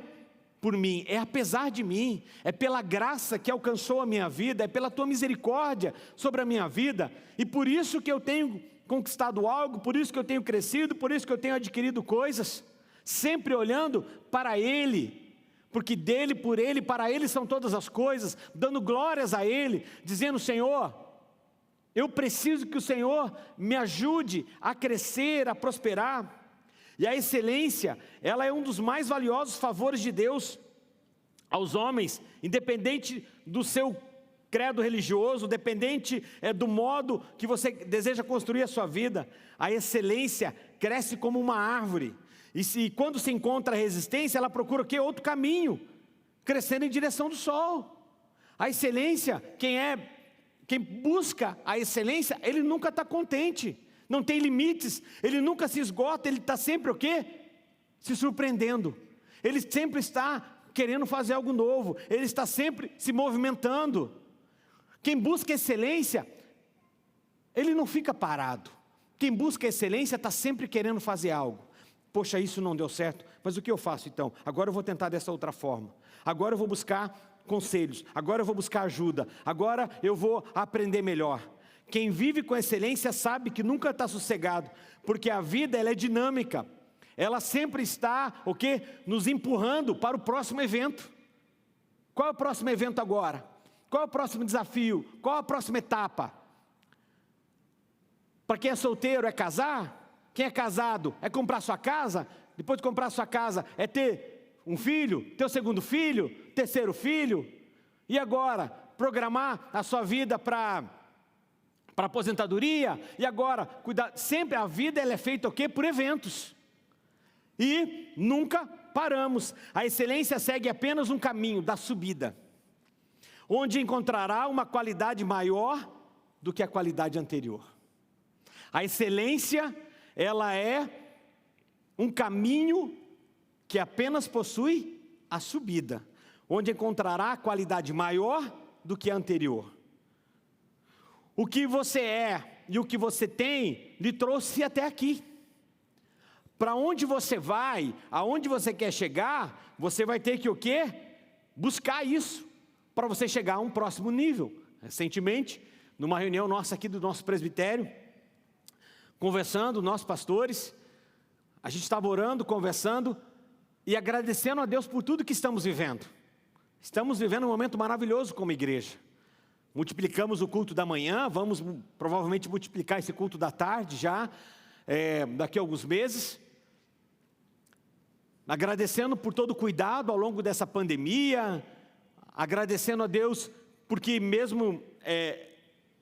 A: por mim, é apesar de mim, é pela graça que alcançou a minha vida, é pela tua misericórdia sobre a minha vida, e por isso que eu tenho conquistado algo, por isso que eu tenho crescido, por isso que eu tenho adquirido coisas, sempre olhando para Ele, porque dele, por Ele, para Ele são todas as coisas, dando glórias a Ele, dizendo, Senhor, eu preciso que o Senhor me ajude a crescer, a prosperar. E a excelência, ela é um dos mais valiosos favores de Deus aos homens, independente do seu credo religioso, dependente do modo que você deseja construir a sua vida. A excelência cresce como uma árvore, e quando se encontra resistência, ela procura o quê? Outro caminho, crescendo em direção do sol. A excelência, quem busca a excelência, ele nunca está contente. Não tem limites, ele nunca se esgota, ele está sempre o quê? Se surpreendendo. Ele sempre está querendo fazer algo novo, ele está sempre se movimentando. Quem busca excelência, ele não fica parado. Quem busca excelência está sempre querendo fazer algo. Poxa, isso não deu certo, mas o que eu faço então? Agora eu vou tentar dessa outra forma. Agora eu vou buscar conselhos, agora eu vou buscar ajuda, agora eu vou aprender melhor. Quem vive com excelência sabe que nunca está sossegado, porque a vida ela é dinâmica, ela sempre está, o quê? Nos empurrando para o próximo evento. Qual é o próximo evento agora? Qual é o próximo desafio? Qual é a próxima etapa? Para quem é solteiro é casar? Quem é casado é comprar sua casa? Depois de comprar sua casa é ter um filho, ter o segundo filho, terceiro filho? E agora, programar a sua vida para aposentadoria, e agora, cuidar, sempre a vida ela é feita o quê? Por eventos, e nunca paramos. A excelência segue apenas um caminho da subida, onde encontrará uma qualidade maior do que a qualidade anterior. A excelência, ela é um caminho que apenas possui a subida, onde encontrará a qualidade maior do que a anterior. O que você é e o que você tem lhe trouxe até aqui. Para onde você vai, aonde você quer chegar, você vai ter que o quê? Buscar isso, para você chegar a um próximo nível. Recentemente, numa reunião nossa aqui do nosso presbitério, conversando, nossos pastores, a gente estava orando, conversando e agradecendo a Deus por tudo que estamos vivendo. Estamos vivendo um momento maravilhoso como igreja. Multiplicamos o culto da manhã, vamos provavelmente multiplicar esse culto da tarde já, daqui a alguns meses. agradecendo por todo o cuidado ao longo dessa pandemia, agradecendo a Deus porque mesmo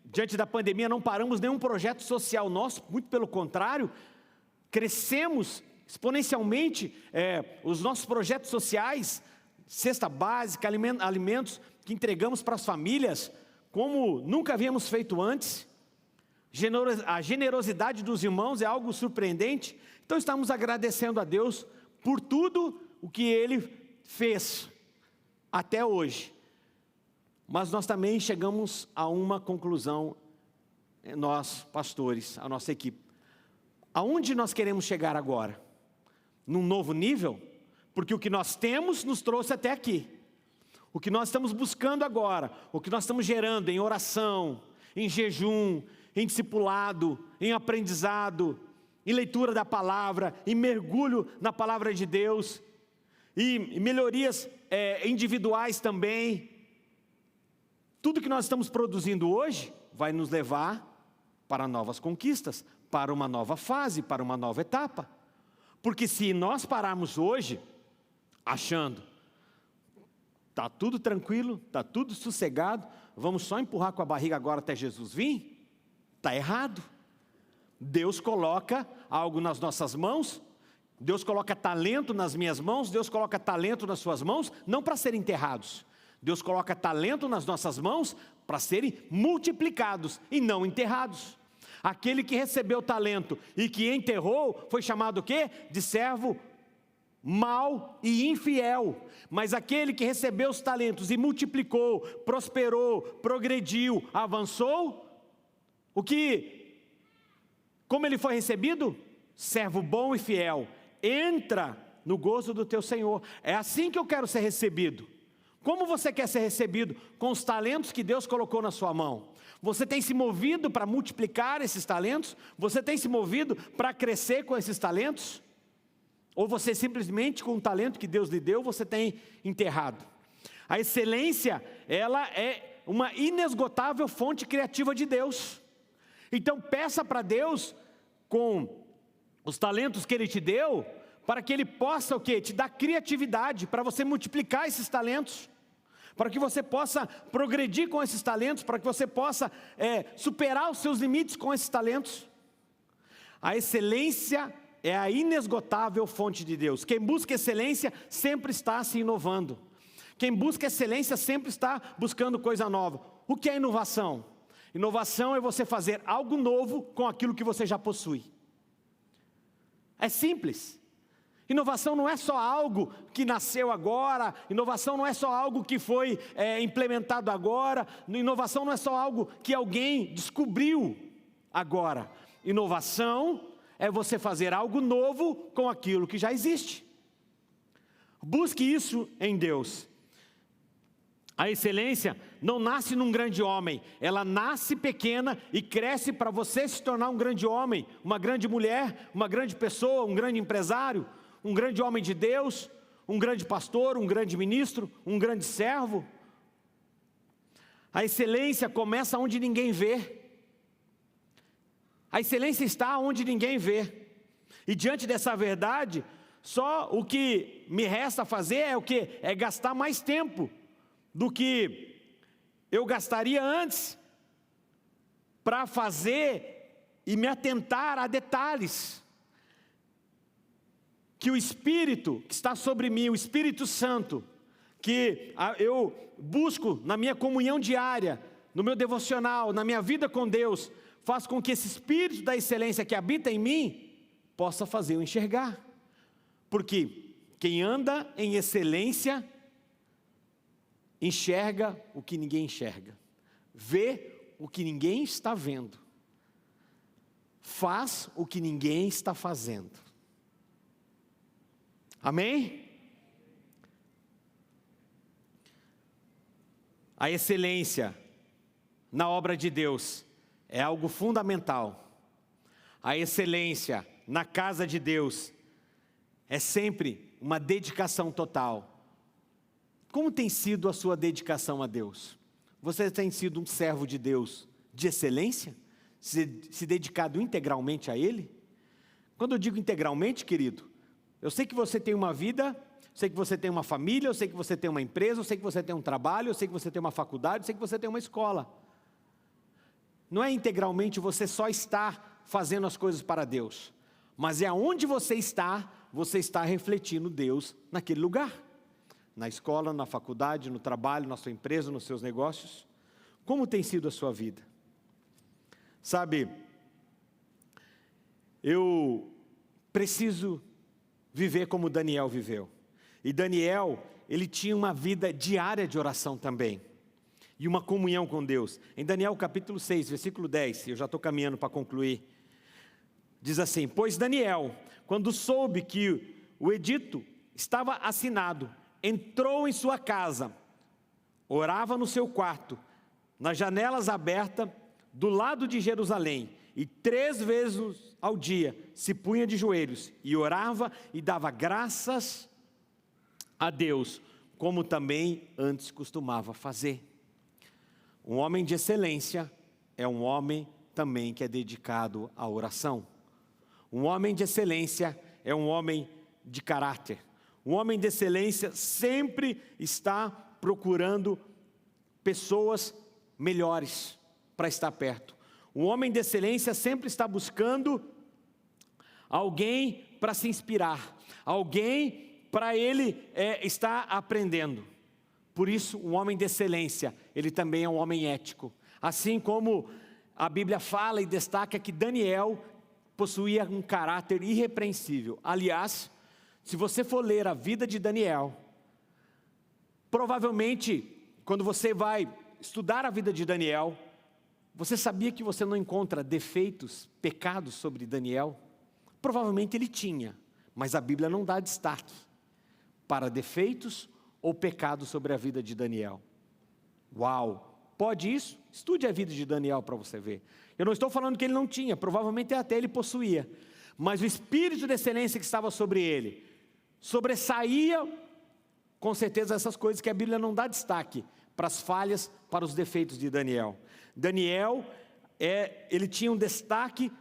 A: diante da pandemia não paramos nenhum projeto social nosso, muito pelo contrário, crescemos exponencialmente os nossos projetos sociais, cesta básica, alimentos que entregamos para as famílias, como nunca havíamos feito antes. A generosidade dos irmãos é algo surpreendente. Então estamos agradecendo a Deus por tudo o que Ele fez até hoje. Mas nós também chegamos a uma conclusão, nós pastores, a nossa equipe. Aonde nós queremos chegar agora? Num novo nível? Porque o que nós temos nos trouxe até aqui. O que nós estamos buscando agora, o que nós estamos gerando em oração, em jejum, em discipulado, em aprendizado, em leitura da palavra, em mergulho na palavra de Deus, e melhorias individuais também. Tudo que nós estamos produzindo hoje vai nos levar para novas conquistas, para uma nova fase, para uma nova etapa. Porque se nós pararmos hoje, achando, está tudo tranquilo, está tudo sossegado, vamos só empurrar com a barriga agora até Jesus vir, está errado. Deus coloca algo nas nossas mãos, Deus coloca talento nas minhas mãos, Deus coloca talento nas suas mãos, não para serem enterrados. Deus coloca talento nas nossas mãos para serem multiplicados e não enterrados. Aquele que recebeu talento e que enterrou, foi chamado o quê? De servo mau e infiel. Mas aquele que recebeu os talentos e multiplicou, prosperou, progrediu, avançou, como ele foi recebido? Servo bom e fiel, entra no gozo do teu Senhor. É assim que eu quero ser recebido. Como você quer ser recebido? Com os talentos que Deus colocou na sua mão. Você tem se movido para multiplicar esses talentos? Você tem se movido para crescer com esses talentos? Ou você simplesmente, com o talento que Deus lhe deu, você tem enterrado? A excelência, ela é uma inesgotável fonte criativa de Deus. Então peça para Deus, com os talentos que Ele te deu, para que Ele possa o quê? Te dar criatividade, para você multiplicar esses talentos, para que você possa progredir com esses talentos, para que você possa superar os seus limites com esses talentos. A excelência é a inesgotável fonte de Deus. Quem busca excelência sempre está se inovando. Quem busca excelência sempre está buscando coisa nova. O que é inovação? Inovação é você fazer algo novo com aquilo que você já possui. É simples. Inovação não é só algo que nasceu agora, inovação não é só algo que foi implementado agora, inovação não é só algo que alguém descobriu agora. Inovação é você fazer algo novo com aquilo que já existe. Busque isso em Deus. A excelência não nasce num grande homem, ela nasce pequena e cresce para você se tornar um grande homem, uma grande mulher, uma grande pessoa, um grande empresário, um grande homem de Deus, um grande pastor, um grande ministro, um grande servo. A excelência começa onde ninguém vê. A excelência está onde ninguém vê. E diante dessa verdade, só o que me resta fazer é o quê? É gastar mais tempo do que eu gastaria antes para fazer e me atentar a detalhes. Que o Espírito que está sobre mim, o Espírito Santo, que eu busco na minha comunhão diária, no meu devocional, na minha vida com Deus, faz com que esse Espírito da excelência que habita em mim, possa fazer eu enxergar. Porque quem anda em excelência, enxerga o que ninguém enxerga, vê o que ninguém está vendo, faz o que ninguém está fazendo. Amém? A excelência na obra de Deus é algo fundamental. A excelência na casa de Deus é sempre uma dedicação total. Como tem sido a sua dedicação a Deus? Você tem sido um servo de Deus de excelência? Se dedicado integralmente a Ele? Quando eu digo integralmente, querido, Eu sei que você tem uma vida, eu sei que você tem uma família, eu sei que você tem uma empresa, eu sei que você tem um trabalho, eu sei que você tem uma faculdade, eu sei que você tem uma escola. Não é integralmente você só estar fazendo as coisas para Deus, mas é aonde você está refletindo Deus naquele lugar. Na escola, na faculdade, no trabalho, na sua empresa, nos seus negócios. Como tem sido a sua vida? Sabe, eu preciso viver como Daniel viveu. E Daniel, ele tinha uma vida diária de oração também. E uma comunhão com Deus. Em Daniel capítulo 6, versículo 10, eu já estou caminhando para concluir. Diz assim: pois Daniel, quando soube que o edito estava assinado, entrou em sua casa, orava no seu quarto, nas janelas abertas, do lado de Jerusalém, e 3 vezes ao dia se punha de joelhos, e orava e dava graças a Deus, como também antes costumava fazer. Um homem de excelência é um homem também que é dedicado à oração. Um homem de excelência é um homem de caráter. Um homem de excelência sempre está procurando pessoas melhores para estar perto. Um homem de excelência sempre está buscando alguém para se inspirar, alguém para ele estar aprendendo. Por isso, um homem de excelência, ele também é um homem ético. Assim como a Bíblia fala e destaca que Daniel possuía um caráter irrepreensível. Aliás, se você for ler a vida de Daniel, provavelmente, quando você vai estudar a vida de Daniel, você sabia que você não encontra defeitos, pecados sobre Daniel? Provavelmente ele tinha, mas a Bíblia não dá destaque para defeitos ou pecados sobre a vida de Daniel. Uau! Pode isso? Estude a vida de Daniel para você ver. Eu não estou falando que ele não tinha, provavelmente até ele possuía, mas o espírito de excelência que estava sobre ele sobressaía com certeza essas coisas que a Bíblia não dá destaque para as falhas, para os defeitos de Daniel. Daniel, ele tinha um destaque,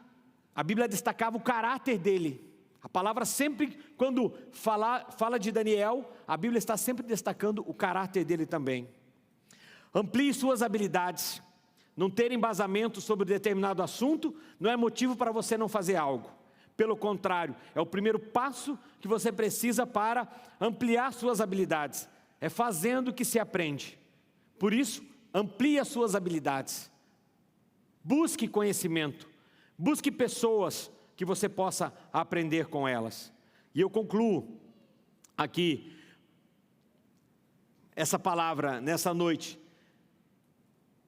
A: a Bíblia destacava o caráter dele. A palavra sempre, quando fala de Daniel, a Bíblia está sempre destacando o caráter dele também. Amplie suas habilidades. Não ter embasamento sobre determinado assunto não é motivo para você não fazer algo. Pelo contrário, é o primeiro passo que você precisa para ampliar suas habilidades. É fazendo que se aprende. Por isso, amplie as suas habilidades. Busque conhecimento. Busque pessoas que você possa aprender com elas. E eu concluo aqui essa palavra nessa noite.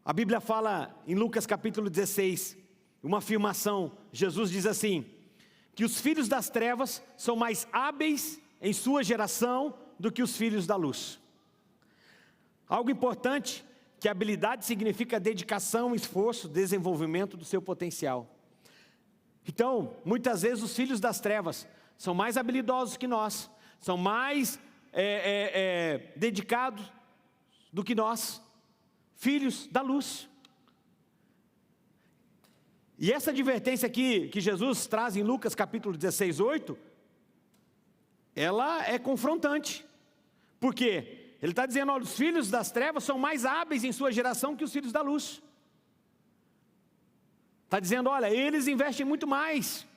A: A Bíblia fala em Lucas capítulo 16, uma afirmação. Jesus diz assim, que os filhos das trevas são mais hábeis em sua geração do que os filhos da luz. Algo importante, que habilidade significa dedicação, esforço, desenvolvimento do seu potencial. Então, muitas vezes os filhos das trevas são mais habilidosos que nós, são mais dedicados do que nós, filhos da luz. E essa advertência aqui que Jesus traz em Lucas capítulo 16, 8, ela é confrontante. Por quê? Ele está dizendo, olha, os filhos das trevas são mais hábeis em sua geração que os filhos da luz. Está dizendo, olha, eles investem muito mais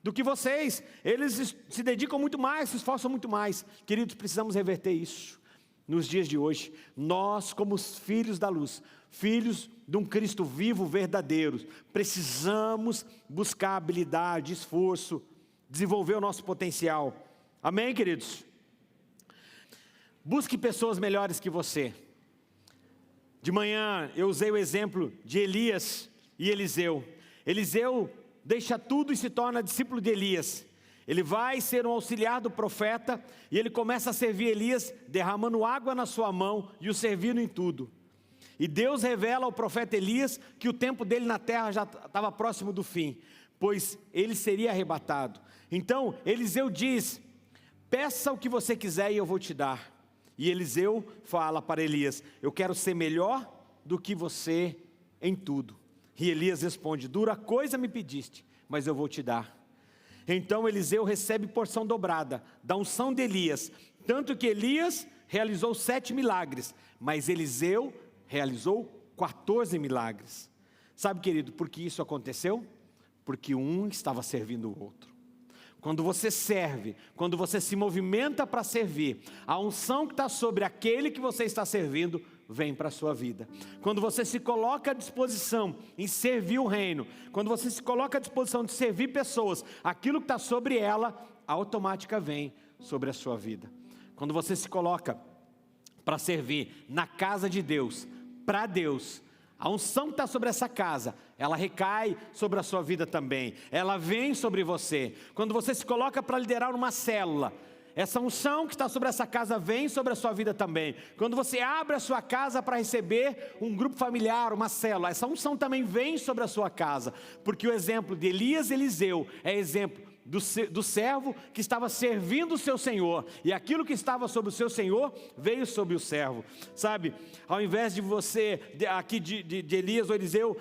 A: do que vocês, eles se dedicam muito mais, se esforçam muito mais. Queridos, precisamos reverter isso nos dias de hoje. Nós, como os filhos da luz, filhos de um Cristo vivo, verdadeiro, precisamos buscar habilidade, esforço, desenvolver o nosso potencial. Amém, queridos? Busque pessoas melhores que você. De manhã eu usei o exemplo de Elias e Eliseu. Eliseu deixa tudo e se torna discípulo de Elias. Ele vai ser um auxiliar do profeta e ele começa a servir Elias, derramando água na sua mão e o servindo em tudo. E Deus revela ao profeta Elias que o tempo dele na terra já estava próximo do fim, pois ele seria arrebatado. Então Eliseu diz, peça o que você quiser e eu vou te dar. E Eliseu fala para Elias, eu quero ser melhor do que você em tudo. E Elias responde, dura coisa me pediste, mas eu vou te dar. Então Eliseu recebe porção dobrada da unção de Elias, tanto que Elias realizou 7 milagres, mas Eliseu realizou 14 milagres. Sabe, querido, por que isso aconteceu? Porque um estava servindo o outro. Quando você serve, quando você se movimenta para servir, a unção que está sobre aquele que você está servindo, vem para a sua vida. Quando você se coloca à disposição em servir o reino, quando você se coloca à disposição de servir pessoas, aquilo que está sobre ela, automaticamente vem sobre a sua vida. Quando você se coloca para servir na casa de Deus, para Deus, a unção que está sobre essa casa, ela recai sobre a sua vida também, ela vem sobre você. Quando você se coloca para liderar uma célula, essa unção que está sobre essa casa vem sobre a sua vida também. Quando você abre a sua casa para receber um grupo familiar, uma célula, essa unção também vem sobre a sua casa. Porque o exemplo de Elias e Eliseu é exemplo do servo que estava servindo o seu senhor, e aquilo que estava sobre o seu senhor, veio sobre o servo. Sabe, ao invés de você, aqui de Elias ou Eliseu,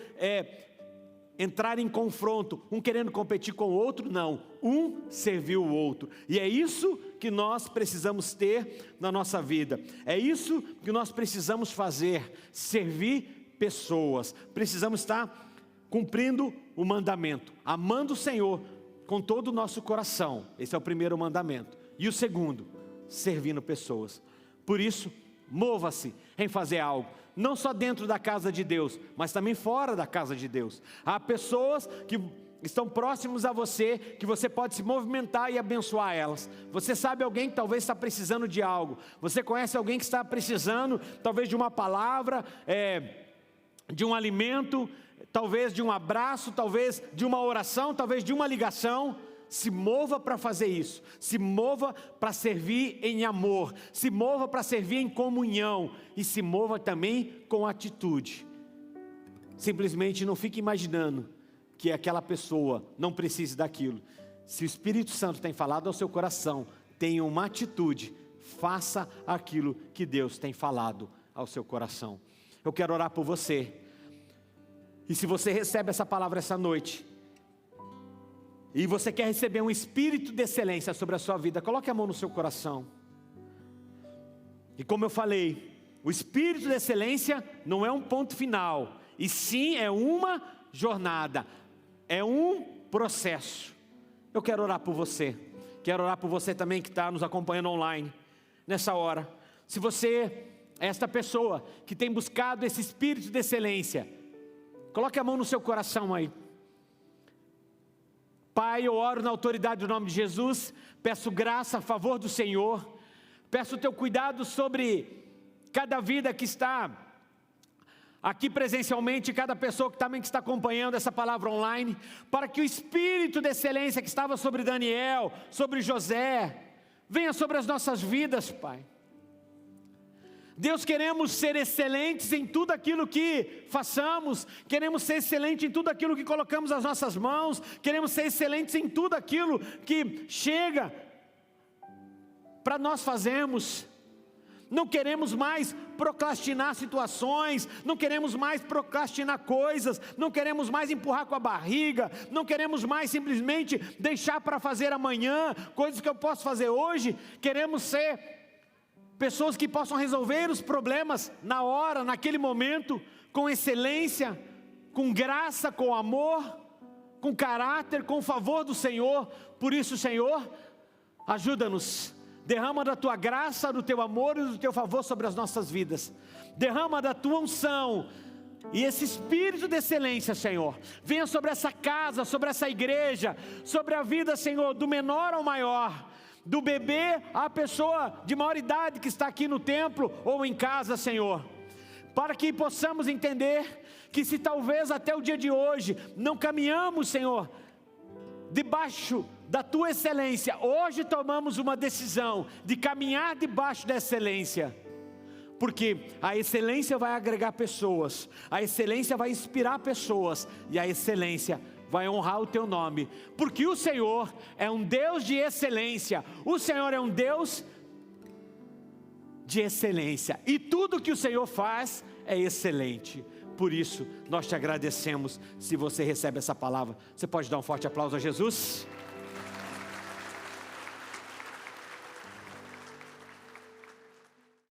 A: entrar em confronto, um querendo competir com o outro, não, um serviu o outro, e é isso que nós precisamos ter na nossa vida, é isso que nós precisamos fazer, servir pessoas. Precisamos estar cumprindo o mandamento, amando o Senhor com todo o nosso coração, esse é o primeiro mandamento, e o segundo, servindo pessoas. Por isso, mova-se em fazer algo, não só dentro da casa de Deus, mas também fora da casa de Deus. Há pessoas que estão próximos a você, que você pode se movimentar e abençoar elas. Você sabe alguém que talvez está precisando de algo, você conhece alguém que está precisando talvez de uma palavra, de um alimento, talvez de um abraço, talvez de uma oração, talvez de uma ligação. Se mova para fazer isso, se mova para servir em amor, se mova para servir em comunhão, e se mova também com atitude. Simplesmente não fique imaginando que aquela pessoa não precise daquilo. Se o Espírito Santo tem falado ao seu coração, tenha uma atitude, faça aquilo que Deus tem falado ao seu coração. Eu quero orar por você, e se você recebe essa palavra essa noite, e você quer receber um espírito de excelência sobre a sua vida, coloque a mão no seu coração. E como eu falei, o espírito de excelência não é um ponto final, e sim é uma jornada, é um processo. Eu quero orar por você, quero orar por você também que está nos acompanhando online, nessa hora. Se você é esta pessoa que tem buscado esse espírito de excelência, coloque a mão no seu coração aí. Pai, eu oro na autoridade do nome de Jesus, peço graça a favor do Senhor, peço o teu cuidado sobre cada vida que está aqui presencialmente, cada pessoa que também está acompanhando essa palavra online, para que o espírito de excelência que estava sobre Daniel, sobre José, venha sobre as nossas vidas, Pai. Deus, queremos ser excelentes em tudo aquilo que façamos, queremos ser excelentes em tudo aquilo que colocamos as nossas mãos, queremos ser excelentes em tudo aquilo que chega para nós fazermos. Não queremos mais procrastinar situações, não queremos mais procrastinar coisas, não queremos mais empurrar com a barriga, não queremos mais simplesmente deixar para fazer amanhã, coisas que eu posso fazer hoje. Queremos ser pessoas que possam resolver os problemas na hora, naquele momento, com excelência, com graça, com amor, com caráter, com o favor do Senhor. Por isso, Senhor, ajuda-nos, derrama da tua graça, do teu amor e do teu favor sobre as nossas vidas, derrama da tua unção, e esse espírito de excelência, Senhor, venha sobre essa casa, sobre essa igreja, sobre a vida, Senhor, do menor ao maior, do bebê à pessoa de maior idade que está aqui no templo ou em casa, Senhor, para que possamos entender que se talvez até o dia de hoje não caminhamos, Senhor, debaixo da tua excelência, hoje tomamos uma decisão de caminhar debaixo da excelência, porque a excelência vai agregar pessoas, a excelência vai inspirar pessoas, e a excelência vai honrar o teu nome, porque o Senhor é um Deus de excelência, o Senhor é um Deus de excelência, e tudo que o Senhor faz é excelente. Por isso nós te agradecemos. Se você recebe essa palavra, você pode dar um forte aplauso a Jesus?